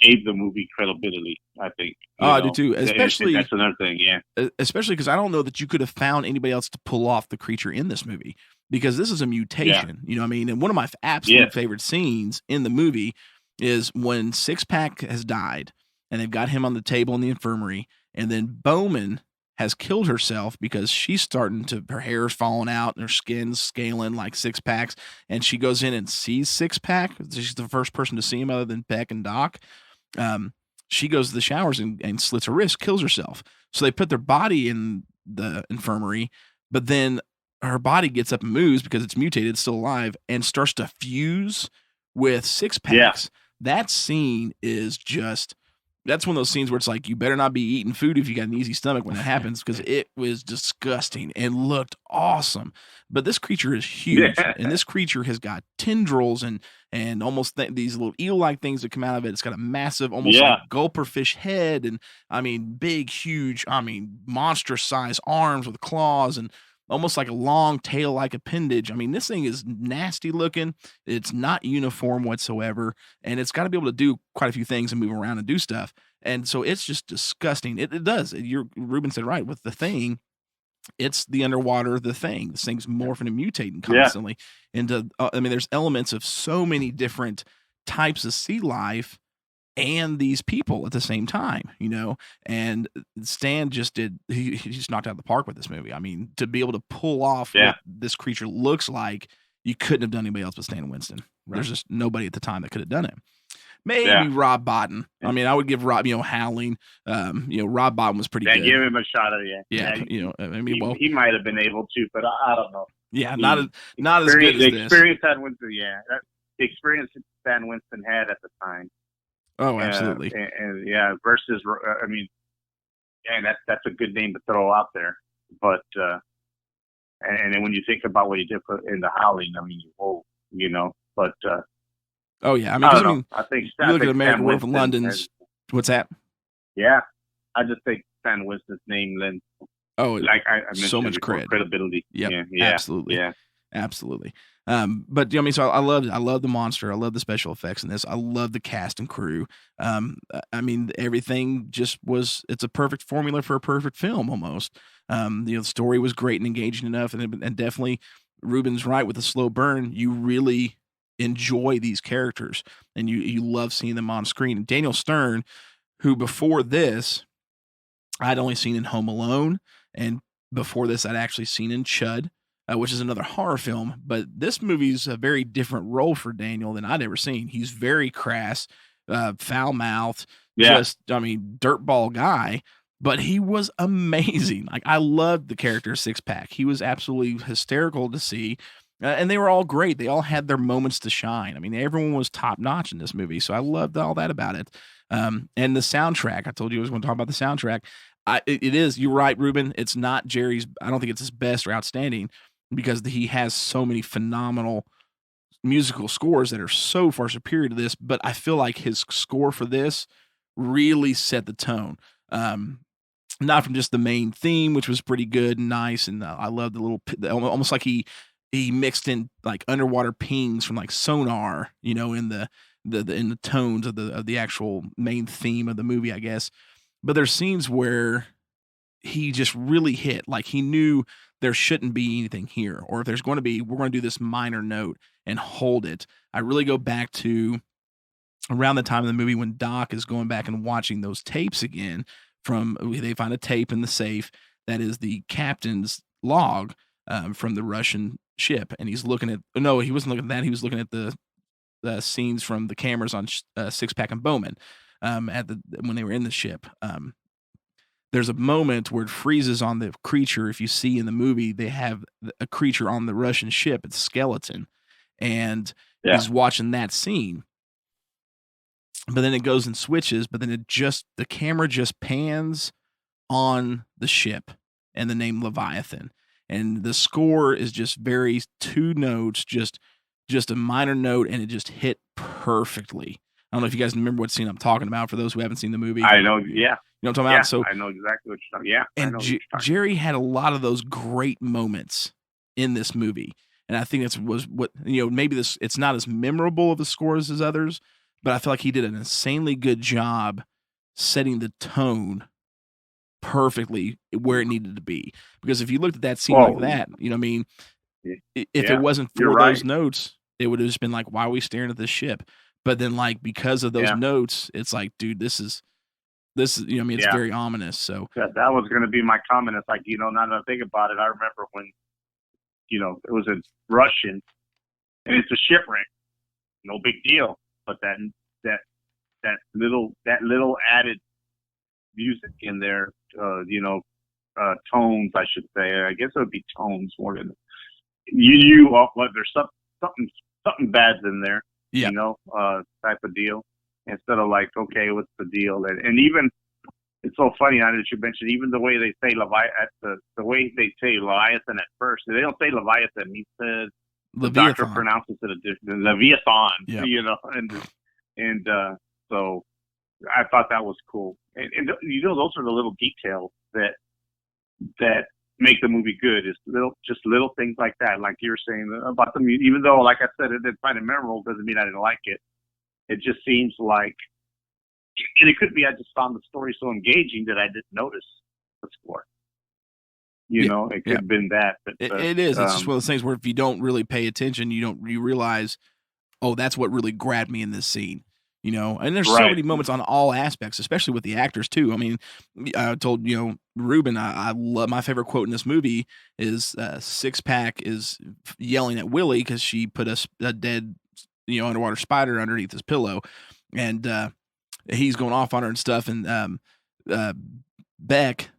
gave the movie credibility. I think. I do too. Especially that's another thing. Yeah. Especially because I don't know that you could have found anybody else to pull off the creature in this movie, because this is a mutation. You know what I mean? And one of my absolute favorite scenes in the movie is when Six Pack has died and they've got him on the table in the infirmary, and then Bowman has killed herself because she's her hair's falling out and her skin's scaling like Six Pack's, and she goes in and sees Six Pack. She's the first person to see him other than Peck and Doc. She goes to the showers and slits her wrist, kills herself. So they put their body in the infirmary, but then her body gets up and moves because it's mutated, it's still alive, and starts to fuse with Six Pack's. Yeah. That scene is that's one of those scenes where it's like, you better not be eating food if you got an easy stomach when that happens, because it was disgusting and looked awesome. But this creature is huge, and this creature has got tendrils and almost these little eel-like things that come out of it. It's got a massive, almost like gulper fish head, and I mean, big, huge, monstrous size arms with claws, and almost like a long tail-like appendage. I mean, this thing is nasty looking. It's not uniform whatsoever, and it's got to be able to do quite a few things and move around and do stuff. And so it's just disgusting. It does. Ruben said right with the Thing. It's the underwater The Thing. This thing's morphing and mutating constantly into. There's elements of so many different types of sea life and these people at the same time, and Stan just he just knocked out the park with this movie. I mean, to be able to pull off what this creature looks like, you couldn't have done anybody else but Stan Winston. Right. There's just nobody at the time that could have done it. Maybe Rob Bottin. I mean, I would give Rob, Howling. Rob Bottin was pretty good. Give him a shot at it. Yeah. He might have been able to, but I don't know. Yeah, not as good as this. The experience Stan Winston, the experience Stan Winston had at the time. Oh, absolutely. Versus, that's a good name to throw out there. But, and then when you think about what he did in the Howling, but. Oh, yeah. I think you look at American Werewolf in London's. What's that? Yeah. I just think Stan Winston's name lends. Oh, like I so much credibility. Yep, yeah. Absolutely. Yeah. Absolutely. But I mean, so I love the monster. I love the special effects in this. I love the cast and crew. I mean, everything just it's a perfect formula for a perfect film almost. The story was great and engaging enough, and definitely Ruben's right with the slow burn. You really enjoy these characters and you love seeing them on screen. And Daniel Stern, who before this, I'd only seen in Home Alone, and before this, I'd actually seen in Chud, which is another horror film. But this movie's a very different role for Daniel than I'd ever seen. He's very crass, foul-mouthed, dirtball guy, but he was amazing. Like, I loved the character Six Pack. He was absolutely hysterical to see. And they were all great. They all had their moments to shine. I mean, everyone was top notch in this movie. So I loved all that about it. And the soundtrack, I told you I was going to talk about the soundtrack. It is, you're right, Ruben. It's not Jerry's. I don't think it's his best or outstanding because he has so many phenomenal musical scores that are so far superior to this. But I feel like his score for this really set the tone. Not from just the main theme, which was pretty good and nice. And I love the little, almost like he mixed in like underwater pings from like sonar, in the tones of the actual main theme of the movie, I guess. But there's scenes where he just really hit, like he knew there shouldn't be anything here, or if there's going to be, we're going to do this minor note and hold it. I really go back to around the time of the movie when Doc is going back and watching those tapes again. They find a tape in the safe that is the captain's log from the Russian ship, and he's looking at. No, he wasn't looking at that. He was looking at the scenes from the cameras on Six Pack and Bowman when they were in the ship. There's a moment where it freezes on the creature. If you see in the movie, they have a creature on the Russian ship. It's a skeleton, and he's watching that scene. But then it goes and switches. But then the camera just pans on the ship and the name Leviathan. And the score is just very two notes, just a minor note, and it just hit perfectly. I don't know if you guys remember what scene I'm talking about for those who haven't seen the movie. I know, yeah. You know what I'm talking about? So I know exactly what you're talking about. Yeah. And Jerry had a lot of those great moments in this movie. And I think was what, maybe it's not as memorable of a score as others, but I feel like he did an insanely good job setting the tone perfectly where it needed to be. Because if you looked at that scene like that, if it wasn't for those notes, it would have just been like, why are we staring at this ship? But then, like, because of those notes, it's like, dude, this is it's very ominous. So that was going to be my comment. It's like, now that I think about it, I remember when, it was in Russian, and it's a shipwreck, no big deal. But that little added music in there, tones, I should say. I guess it would be tones more than you knew there's something bad's in there. Type of deal, instead of like, okay, what's the deal? And even, it's so funny now that you mentioned, even the way they say Leviathan at first, they don't say Leviathan. He says the doctor pronounces it a different Leviathan. So I thought that was cool. And those are the little details that make the movie good, is little things like that. Like you're saying about the music, even though, like I said, it didn't find it memorable, doesn't mean I didn't like it. It just seems like, and it could be I just found the story so engaging that I didn't notice the score. It could have been that. But it is. It's just one of those things where if you don't really pay attention, you realize, oh, that's what really grabbed me in this scene. And there's so many moments on all aspects, especially with the actors too. I mean, I told, Ruben, I love, my favorite quote in this movie is Six Pack is yelling at Willie because she put a dead, underwater spider underneath his pillow. And he's going off on her and stuff. And Beck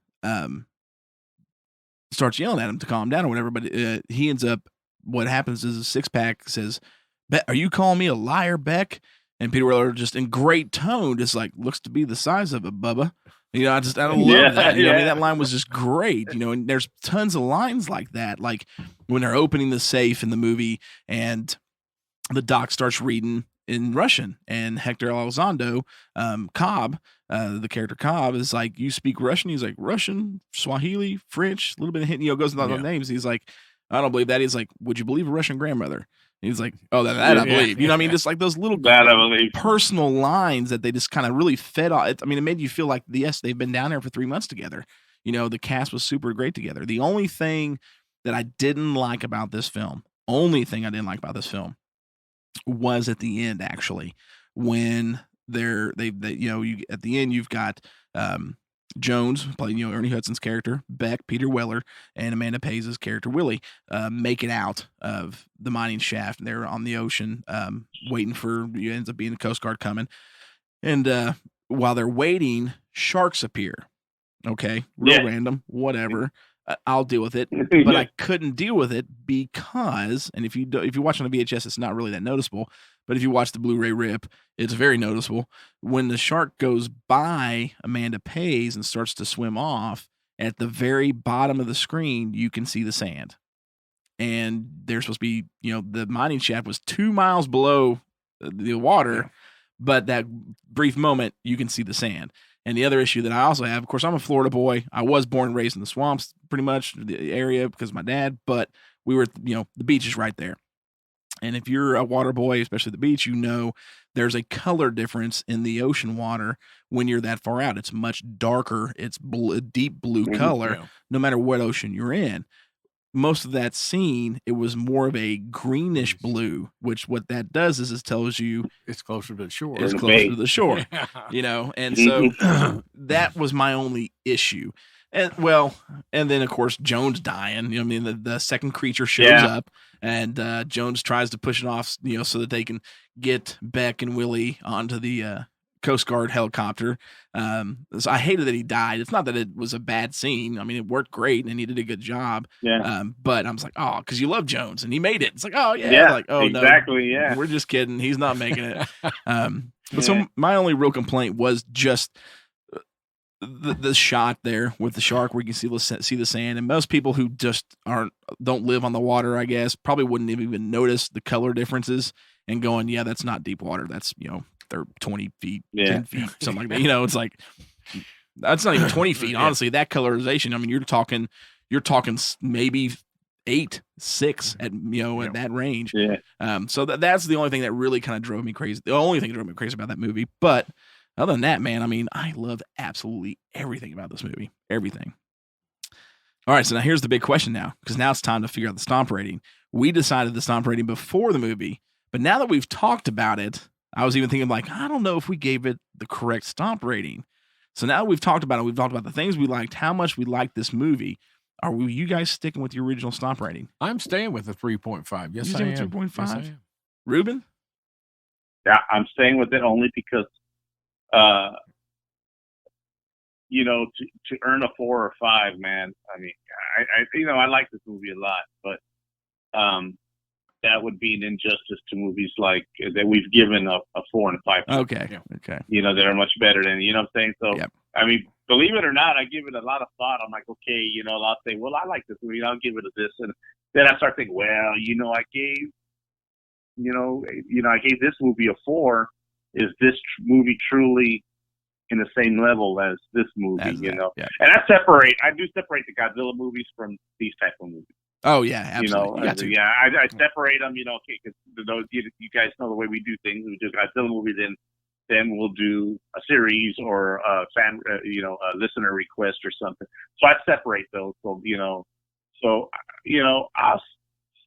starts yelling at him to calm down or whatever. But he ends up, what happens is Six Pack says, "Are you calling me a liar, Beck?" And Peter Weller, just in great tone, just like, looks to be the size of it, Bubba. I love that. I mean, that line was just great. And there's tons of lines like that. Like when they're opening the safe in the movie and the doc starts reading in Russian, and Hector Elizondo, Cobb, the character Cobb, is like, "You speak Russian?" He's like, "Russian, Swahili, French," a little bit of hint, goes into all the names. He's like, "I don't believe that." He's like, "Would you believe a Russian grandmother?" He's like, oh, that I believe. You know what I mean? Just like those little That I believe. personal lines that they just kind of really fed on. I mean, it made you feel like, yes, they've been down there for 3 months together. You know, the cast was super great together. The only thing that I didn't like about this film, was at the end, actually, when they you know, you at the end you've got Jones playing, you know, Ernie Hudson's character, Beck, Peter Weller, and Amanda Pays' character Willie make it out of the mining shaft. And they're on the ocean, waiting for, it ends up being the Coast Guard coming. And while they're waiting, sharks appear. Okay, real random, whatever. I'll deal with it, but I couldn't deal with it because, and if you watch on the VHS, it's not really that noticeable. But if you watch the Blu-ray rip, it's very noticeable. When the shark goes by Amanda Pays and starts to swim off, at the very bottom of the screen, you can see the sand. And they're supposed to be, you know, the mining shaft was 2 miles below the water, but that brief moment, you can see the sand. And the other issue that I also have, of course, I'm a Florida boy. I was born and raised in the swamps, pretty much the area because of my dad, but we were, you know, the beach is right there. And if you're a water boy, especially the beach, you know there's a color difference in the ocean water when you're that far out. It's much darker. It's a deep blue color, no matter what ocean you're in. Most of that scene, it was more of a greenish blue, which what that does is it tells you it's closer to the shore. It's closer to the shore, you know? And so that was my only issue. And then of course Jones dying, you know what I mean? The second creature shows up and Jones tries to push it off, you know, so that they can get Beck and Willie onto the Coast Guard helicopter. So I hated that he died. It's not that it was a bad scene. I mean, it worked great and he did a good job. Yeah. But I was like, oh, because you love Jones and he made it. It's like, oh yeah. Like, oh exactly. No, yeah. We're just kidding. He's not making it. But so my only real complaint was just the shot there with the shark where you can see the sand. And most people who just don't live on the water, I guess, probably wouldn't even notice the color differences and going, yeah, that's not deep water. That's, you know, they're 20 feet, 10 feet, something like that. You know, it's like, that's not even 20 feet. Honestly, that colorization, I mean, you're talking maybe 8, 6 at, you know, at that range. Yeah. So that's the only thing that really kind of drove me crazy. The only thing that drove me crazy about that movie. But other than that, man, I mean, I loved absolutely everything about this movie. Everything. All right. So now here's the big question now, because now it's time to figure out the stomp rating. We decided the stomp rating before the movie, but now that we've talked about it, I was even thinking like, I don't know if we gave it the correct stomp rating. So now we've talked about it. We've talked about the things we liked, how much we liked this movie. Are you guys sticking with your original stomp rating? I'm staying with the 3.5. Yes, I am. 3.5. Yes, I am. Ruben? Yeah, I'm staying with it only because, you know, to earn a 4 or 5, man. I mean, I like this movie a lot, but that would be an injustice to movies like that we've given a 4 and a 5. Okay. Okay. You know, that are much better than, you know what I'm saying? So, I mean, believe it or not, I give it a lot of thought. I'm like, okay, you know, I'll say, well, I like this movie. I'll give it a this. And then I start thinking, well, you know, I gave this movie a 4. Is this movie truly in the same level as this movie, you know? Yeah. And I do separate the Godzilla movies from these type of movies. Oh yeah, absolutely. You know, I separate them, you know, okay, because those, you guys know the way we do things. We do a Godzilla movie, then we'll do a series or a fan, a listener request or something. So I separate those. So, I'll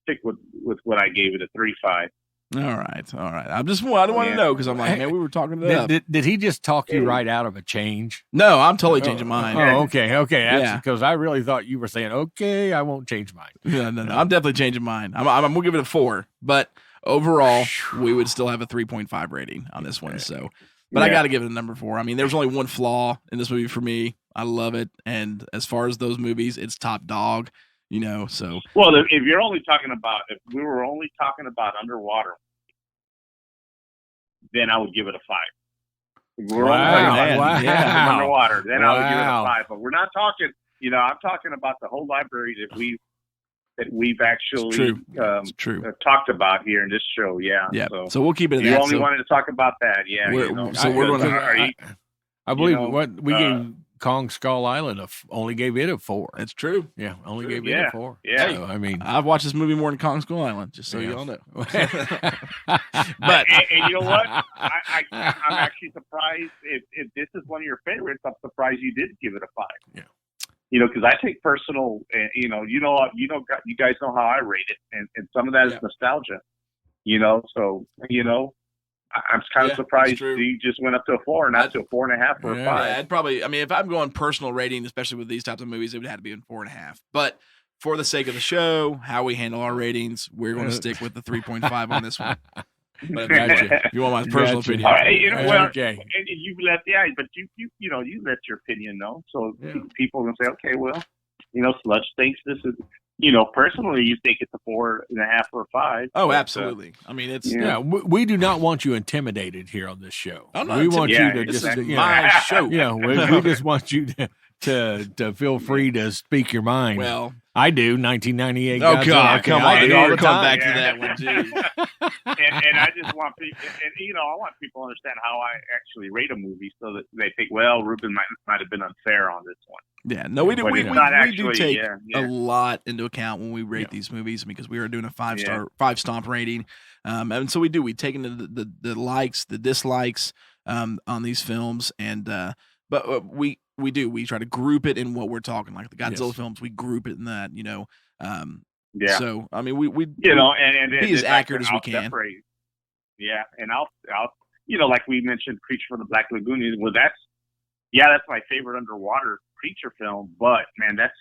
stick with what I gave it, a 3.5. All right. I don't want to know because I'm like, man, we were talking to them. Did he just talk you right out of a change? No, I'm totally changing mine. Oh, okay. That's because I really thought you were saying, okay, I won't change mine. No. I'm definitely changing mine. I'm gonna give it a 4, but overall, we would still have a 3.5 rating on this one. So, but I got to give it a number 4. I mean, there's only one flaw in this movie for me. I love it, and as far as those movies, it's top dog. You know, so well, if we were only talking about underwater, then I would give it a 5. If we're only talking about underwater, then I would give it a 5. But we're not talking. You know, I'm talking about the whole library that we've actually talked about here in this show. Yeah. Yeah. So we'll keep it. You only wanted to talk about that. Yeah. So we're going to. I believe what we gave Kong Skull Island only gave it a 4. That's true. Yeah, only gave it Yeah, a 4. yeah. So, I mean, I've watched this movie more than Kong Skull Island, just so you all know. but and you know what? I'm actually surprised if this is one of your favorites. I'm surprised you did give it a 5. Yeah. You know, because I take personal. You guys know how I rate it, and some of that is nostalgia. You know, so I'm kind of surprised you just went up to a 4 and not to a 4.5 or a 5. Yeah, I'd probably. I mean, if I'm going personal rating, especially with these types of movies, it would have to be in 4.5. But for the sake of the show, how we handle our ratings, we're going to stick with the 3.5 on this one. But if you want my personal opinion, All right, okay. And you let but you let your opinion know, so people can say, okay, well, Sludge thinks this is. Personally, you think it's a 4.5 or a 5. Oh, absolutely. I mean, it's we do not want you intimidated here on this show. We want you to just just my show. We just want you to feel free to speak your mind. Well, I do. 1998. Oh God, come on! all the come time. back to that one too. and I just want people, I want people to understand how I actually rate a movie, so that they think, well, Ruben might have been unfair on this one. Yeah, no, we do. We do take a lot into account when we rate these movies because we are doing a 5 stomp rating, and so we do. We take into the likes, the dislikes on these films, and but we do. We try to group it in what we're talking, like the Godzilla films. We group it in that, So I mean, we and be as accurate as we can. Separate. Yeah, and I'll like we mentioned, Creature from the Black Lagoon. Well, that's my favorite underwater creature film. But man, that's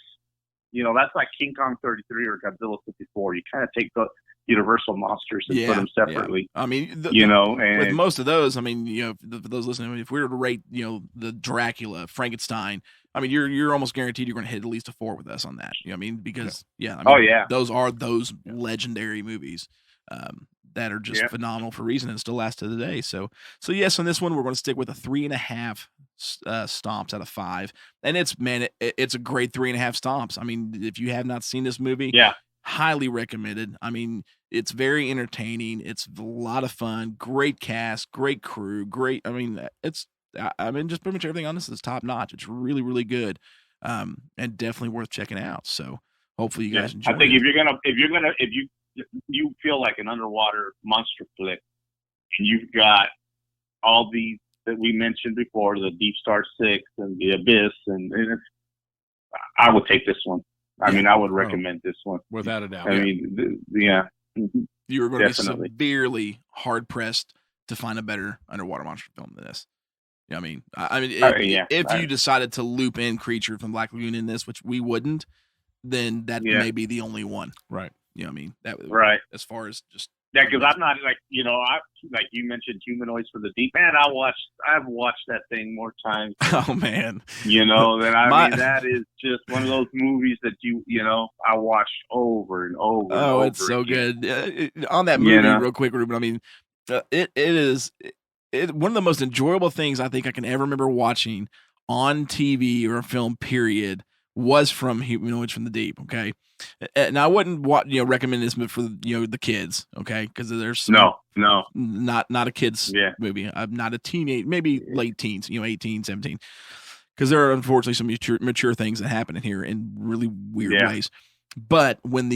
like King Kong 33 or Godzilla 54. You kind of take the Universal monsters and put them separately. Yeah. I mean, and with most of those, I mean, for those listening, if we were to rate, the Dracula, Frankenstein, I mean, you're almost guaranteed you're going to hit at least a 4 with us on that. You know what I mean? Because those are those legendary movies that are just phenomenal for a reason and still last to the day. So yes, on this one we're going to stick with a 3.5 stomps out of 5, and it's a great 3.5 stomps. I mean, if you have not seen this movie, highly recommended. I mean, it's very entertaining. It's a lot of fun. Great cast, great crew, great. I mean, just pretty much everything on this is top notch. It's really, really good, and definitely worth checking out. So hopefully you guys enjoy. I think if you feel like an underwater monster flick, and you've got all these that we mentioned before, the Deep Star 6 and the Abyss, and I would take this one. I mean, I would recommend this one without a doubt. I mean, you were going to be severely hard pressed to find a better underwater monster film than this. You know what I mean? If you decided to loop in Creature from Black Lagoon in this, which we wouldn't, then that may be the only one. Right. You know what I mean? Right. As far as just. Yeah, because I'm not like like you mentioned Humanoids for the Deep. Man, I've watched that thing more times. Oh man, than I mean that is just one of those movies that I watch over and over. Oh, and it's over so again. good. On that movie, real quick, Ruben. I mean, it is one of the most enjoyable things I think I can ever remember watching on TV or a film. Period. Was from Humanoids from the Deep. Okay. And I wouldn't recommend this movie for the kids, okay? Because there's some, not a kids movie. I'm not a teenage, maybe late teens, 18, 17. Because there are unfortunately some mature things that happen in here in really weird ways. But when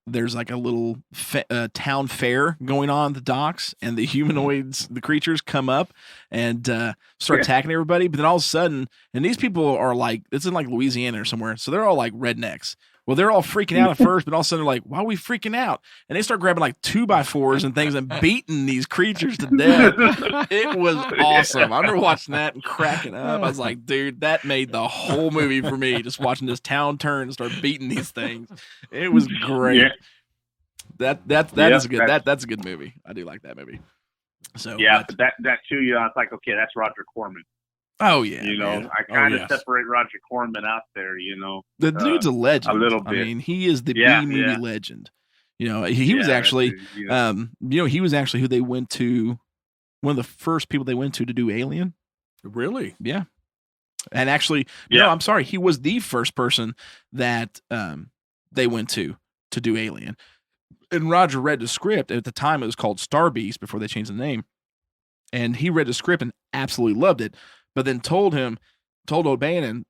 there's like a little town fair going on at the docks, and the humanoids, the creatures come up and start attacking everybody, but then all of a sudden, and these people are like, it's in like Louisiana or somewhere, so they're all like rednecks. Well, they're all freaking out at first, but all of a sudden they're like, why are we freaking out? And they start grabbing like 2x4s and things and beating these creatures to death. It was awesome. I remember watching that and cracking up. I was like, dude, that made the whole movie for me, just watching this town turn and start beating these things. It was great. Yeah. That is a good that's a good movie. I do like that movie. So but that too, I was like, okay, that's Roger Corman. Oh yeah, I kind of separate Roger Corman out there. The dude's a legend. A little bit. I mean, he is the B-movie legend. He was actually, he was actually who they went to, one of the first people they went to do Alien. Really? Yeah. And actually, no, I'm sorry, he was the first person that they went to do Alien. And Roger read the script. At the time, it was called Star Beast before they changed the name. And he read the script and absolutely loved it. But then told O'Bannon,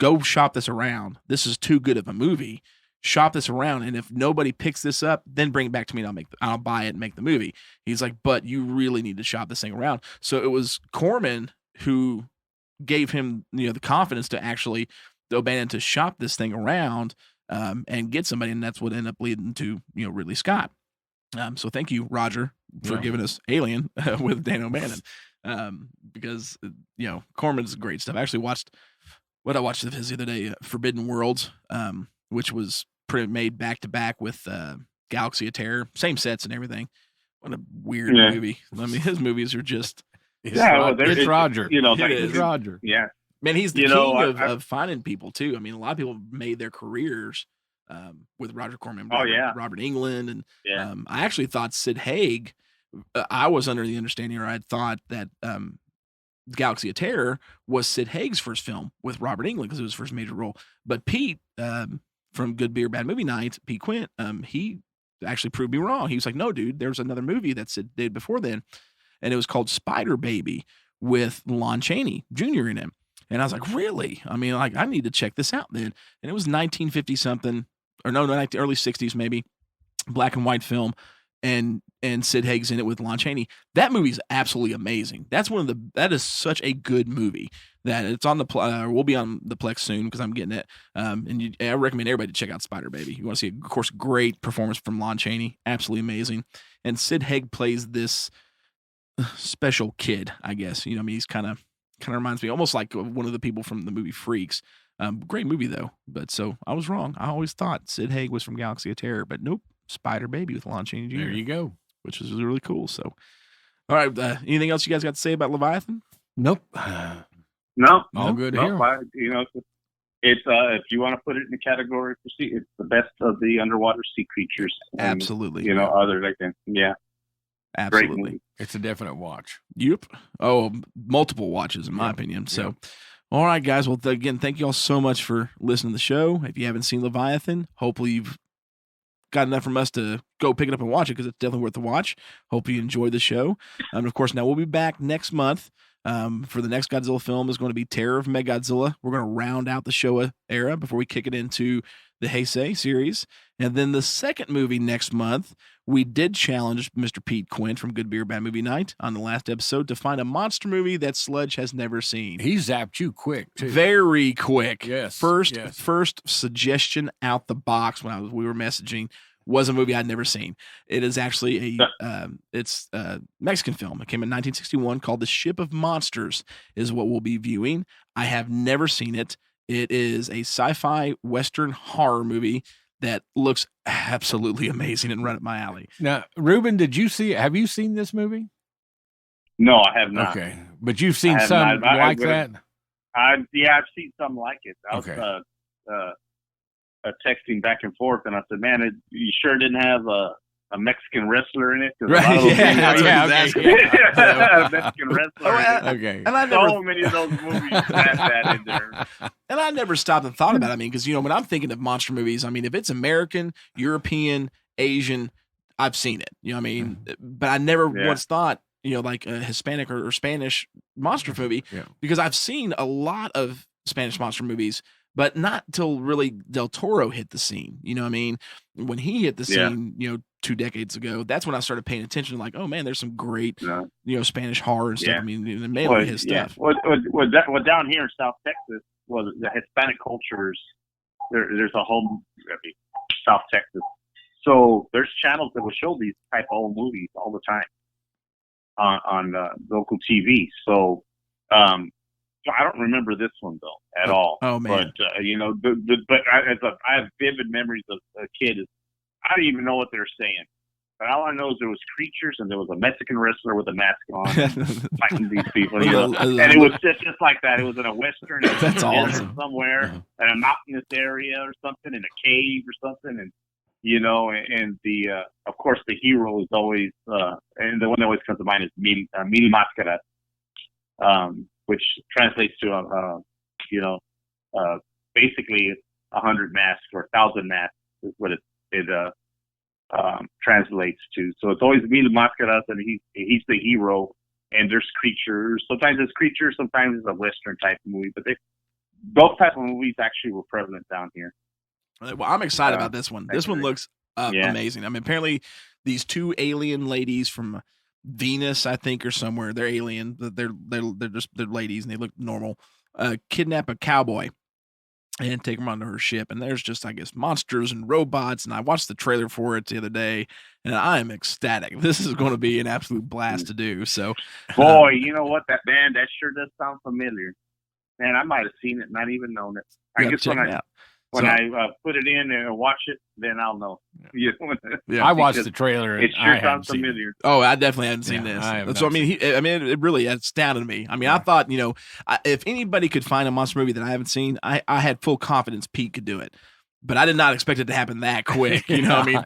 go shop this around. This is too good of a movie. Shop this around, and if nobody picks this up, then bring it back to me and I'll buy it and make the movie. He's like, but you really need to shop this thing around. So it was Corman who gave him, the confidence to actually O'Bannon to shop this thing around and get somebody, and that's what ended up leading to Ridley Scott. So thank you, Roger, for giving us Alien with Dan O'Bannon, because Corman's great stuff. I actually watched of his the other day, Forbidden Worlds, which was made back to back with Galaxy of Terror, same sets and everything. What a weird movie! I mean, his movies are just it's Roger. It's Roger. Yeah, man, he's the king of finding people too. I mean, a lot of people made their careers with Roger Corman. Robert Englund, and I actually thought Sid Haig. I was under the understanding, or I thought that Galaxy of Terror was Sid Haig's first film with Robert Englund because it was his first major role. But Pete from Good Beer Bad Movie Night, Pete Quint, he actually proved me wrong. He was like, no, dude, there was another movie that Sid did before then, and it was called Spider Baby with Lon Chaney Jr. in it. And I was like, really? I mean, like, I need to check this out then. And it was 1950 something, or no, early 60s maybe, black and white film. And Sid Haig's in it with Lon Chaney. That movie's absolutely amazing. That is such a good movie that it's on we'll be on the Plex soon because I'm getting it. I recommend everybody to check out Spider Baby. You want to see, of course, great performance from Lon Chaney, absolutely amazing. And Sid Haig plays this special kid, I guess. He's kind of reminds me almost like one of the people from the movie Freaks. Great movie though. But so I was wrong. I always thought Sid Haig was from Galaxy of Terror, but nope. Spider Baby with Lon Chaney Jr. There you go. Which is really cool. So, all right. Anything else you guys got to say about Leviathan? Nope. No. All good here. It's if you want to put it in the category for sea, it's the best of the underwater sea creatures. And, absolutely. Other like that. Yeah. Absolutely. It's a definite watch. Yep. Oh, multiple watches in my opinion. So, all right, guys. Well, again, thank you all so much for listening to the show. If you haven't seen Leviathan, hopefully you've got enough from us to go pick it up and watch it because it's definitely worth the watch. Hope you enjoyed the show. Of course, now we'll be back next month for the next Godzilla film is going to be Terror of Megodzilla. We're going to round out the Showa era before we kick it into the Heisei series. And then the second movie next month, we did challenge Mr. Pete Quint from Good Beer Bad Movie Night on the last episode to find a monster movie that Sludge has never seen. He zapped you quick, too. Very quick. Yes. First suggestion out the box when we were messaging was a movie I'd never seen. It is actually it's a Mexican film. It came in 1961 called The Ship of Monsters is what we'll be viewing. I have never seen it. It is a sci-fi Western horror movie that looks absolutely amazing and right up my alley. Now, Ruben, have you seen this movie? No, I have not. Okay. But you've seen some like that? I've seen some like it. I was texting back and forth, and I said, man, you sure didn't have a Mexican wrestler in it? Right. A Mexican wrestler. Okay. And many of those movies had that in there. And I never stopped and thought about it. I mean, because, when I'm thinking of monster movies, I mean, if it's American, European, Asian, I've seen it. You know what I mean? But I never once thought, like a Hispanic or Spanish monster movie, because I've seen a lot of Spanish monster movies, but not till really Del Toro hit the scene. You know what I mean? When he hit the scene, 2 decades ago, that's when I started paying attention. Like, oh man, there's some great, Spanish horror and stuff. I mean, mainly his stuff. Well, down here in South Texas, the Hispanic cultures, there's a whole South Texas. So there's channels that will show these type of old movies all the time on local TV. So, I don't remember this one though at all. Oh man! But I have vivid memories of a kid. I don't even know what they're saying, but all I know is there was creatures and there was a Mexican wrestler with a mask on fighting these people. And it was just like that. It was in a western. That's awesome. Somewhere in a mountainous area or something, in a cave or something, and the of course the hero is always and the one that always comes to mind is Mil Máscaras. Which translates to, basically 100 masks or 1,000 masks is what it translates to. So it's always Mil Máscaras, and he's the hero, and there's creatures. Sometimes it's creatures, sometimes it's a Western type of movie, but those type of movies actually were prevalent down here. Well, I'm excited about this one. This one looks amazing. I mean, apparently these two alien ladies from Venus, I think, or somewhere, they're alien. They're ladies and they look normal. Kidnap a cowboy and take him onto her ship. And there's just, I guess, monsters and robots. And I watched the trailer for it the other day, and I am ecstatic. This is going to be an absolute blast to do. So, boy, you know what, that sure does sound familiar. Man, I might have seen it, not even known it. I guess when I put it in and watch it, then I'll know. Yeah, I watched the trailer. It sure sounds familiar. Oh, I definitely hadn't seen this. So I mean, it really astounded me. I mean, I thought, if anybody could find a monster movie that I haven't seen, I had full confidence Pete could do it. But I did not expect it to happen that quick.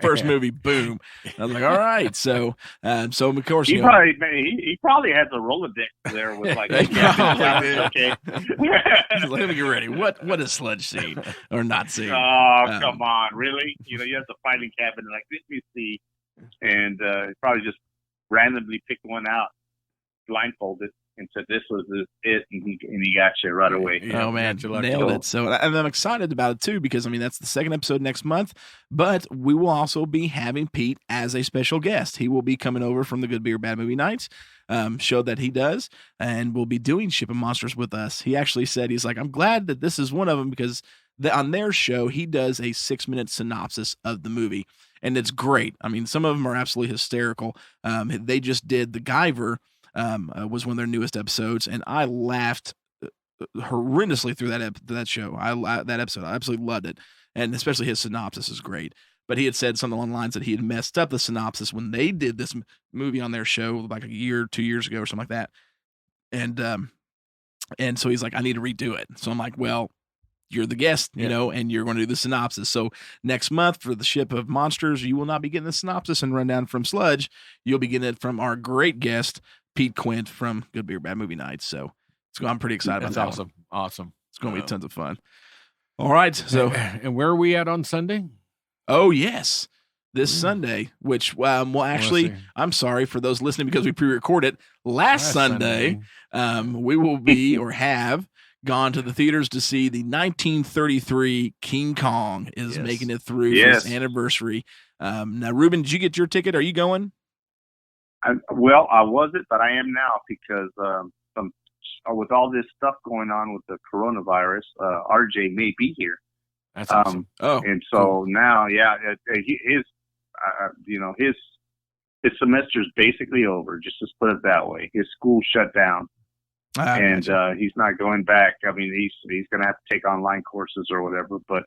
First movie, boom. I was like, all right. So of course, he probably has a Rolodex there with like, okay. Let me get ready. What is Sludge seen or not seen? Oh, come on, really? You have the filing cabinet, like, let me see, and probably just randomly picked one out, blindfolded, and said this was it, and he got you right away. Oh man, nailed it. So, and I'm excited about it too, because I mean that's the second episode next month, but we will also be having Pete as a special guest. He will be coming over from the Good Beer Bad Movie Nights show that he does, and will be doing Ship of Monsters with us. He actually said, he's like, I'm glad that this is one of them, because on their show he does a 6-minute synopsis of the movie, and it's great. I mean, some of them are absolutely hysterical. They just did the Guyver. Was one of their newest episodes, and I laughed horrendously through that show. That episode, I absolutely loved it, and especially his synopsis is great. But he had said something along the lines that he had messed up the synopsis when they did this movie on their show like a year, 2 years ago, or something like that. And so he's like, I need to redo it. So I'm like, well, you're the guest, and you're going to do the synopsis. So next month for the Ship of Monsters, you will not be getting the synopsis and rundown from Sludge. You'll be getting it from our great guest, Pete Quint from Good Beer Bad Movie Nights. So I'm pretty excited about that. Awesome. Awesome. It's going to be tons of fun. All right. So, and where are we at on Sunday? Oh, yes. This Sunday, which, well, actually, I'm sorry for those listening because we pre-recorded last Sunday. We will be or have gone to the theaters to see the 1933 King Kong is making it through for its anniversary. Now, Ruben, did you get your ticket? Are you going? I wasn't, but I am now, because with all this stuff going on with the coronavirus, RJ may be here. That's awesome. And so now, his semester's basically over. Just to put it that way, his school shut down, and he's not going back. I mean, he's going to have to take online courses or whatever. But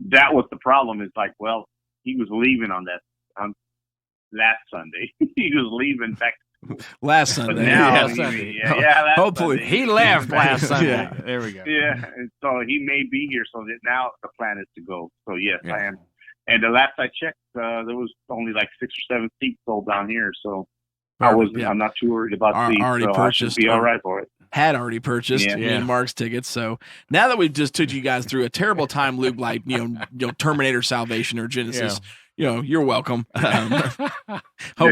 that was the problem. Is like, well, he was leaving on last Sunday. He was leaving back last Sunday. But now, hopefully Sunday. He left last Sunday. There we go. Yeah, and so he may be here. So now the plan is to go. So yes, I am. And the last I checked, there was only like 6 or 7 seats sold down here. So I'm not too worried about seats. Already so purchased. I should be all right for it. Had already purchased me and Mark's tickets. So now that we've just took you guys through a terrible time loop, like Terminator Salvation or Genesis, you're welcome. Hope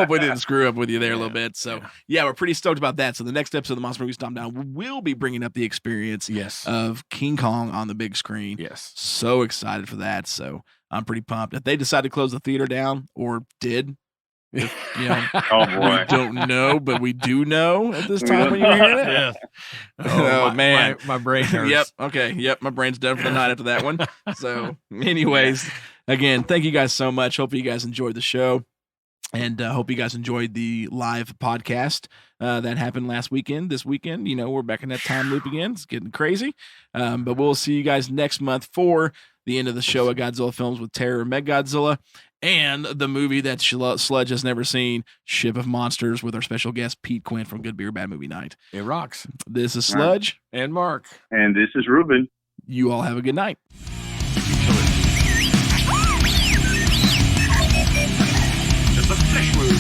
we didn't screw up with you there a little bit. So we're pretty stoked about that. So the next episode of the Monster Movie Stompdown will be bringing up the experience of King Kong on the big screen. Yes, so excited for that. So I'm pretty pumped. If they decide to close the theater down, or did. Oh boy, we don't know, but we do know at this time when you hear it. Yes. Man, my brain hurts. Yep, my brain's done for the night after that one. So, anyways, again, thank you guys so much. Hope you guys enjoyed the show, and hope you guys enjoyed the live podcast that happened last weekend. This weekend, we're back in that time loop again. It's getting crazy, but we'll see you guys next month for the end of the show of Godzilla Films with Terror and Mechagodzilla. And the movie that Sludge has never seen, Ship of Monsters, with our special guest, Pete Quint from Good Beer Bad Movie Night. It rocks. This is Sludge. And Mark. And this is Ruben. You all have a good night. It's a fish movie.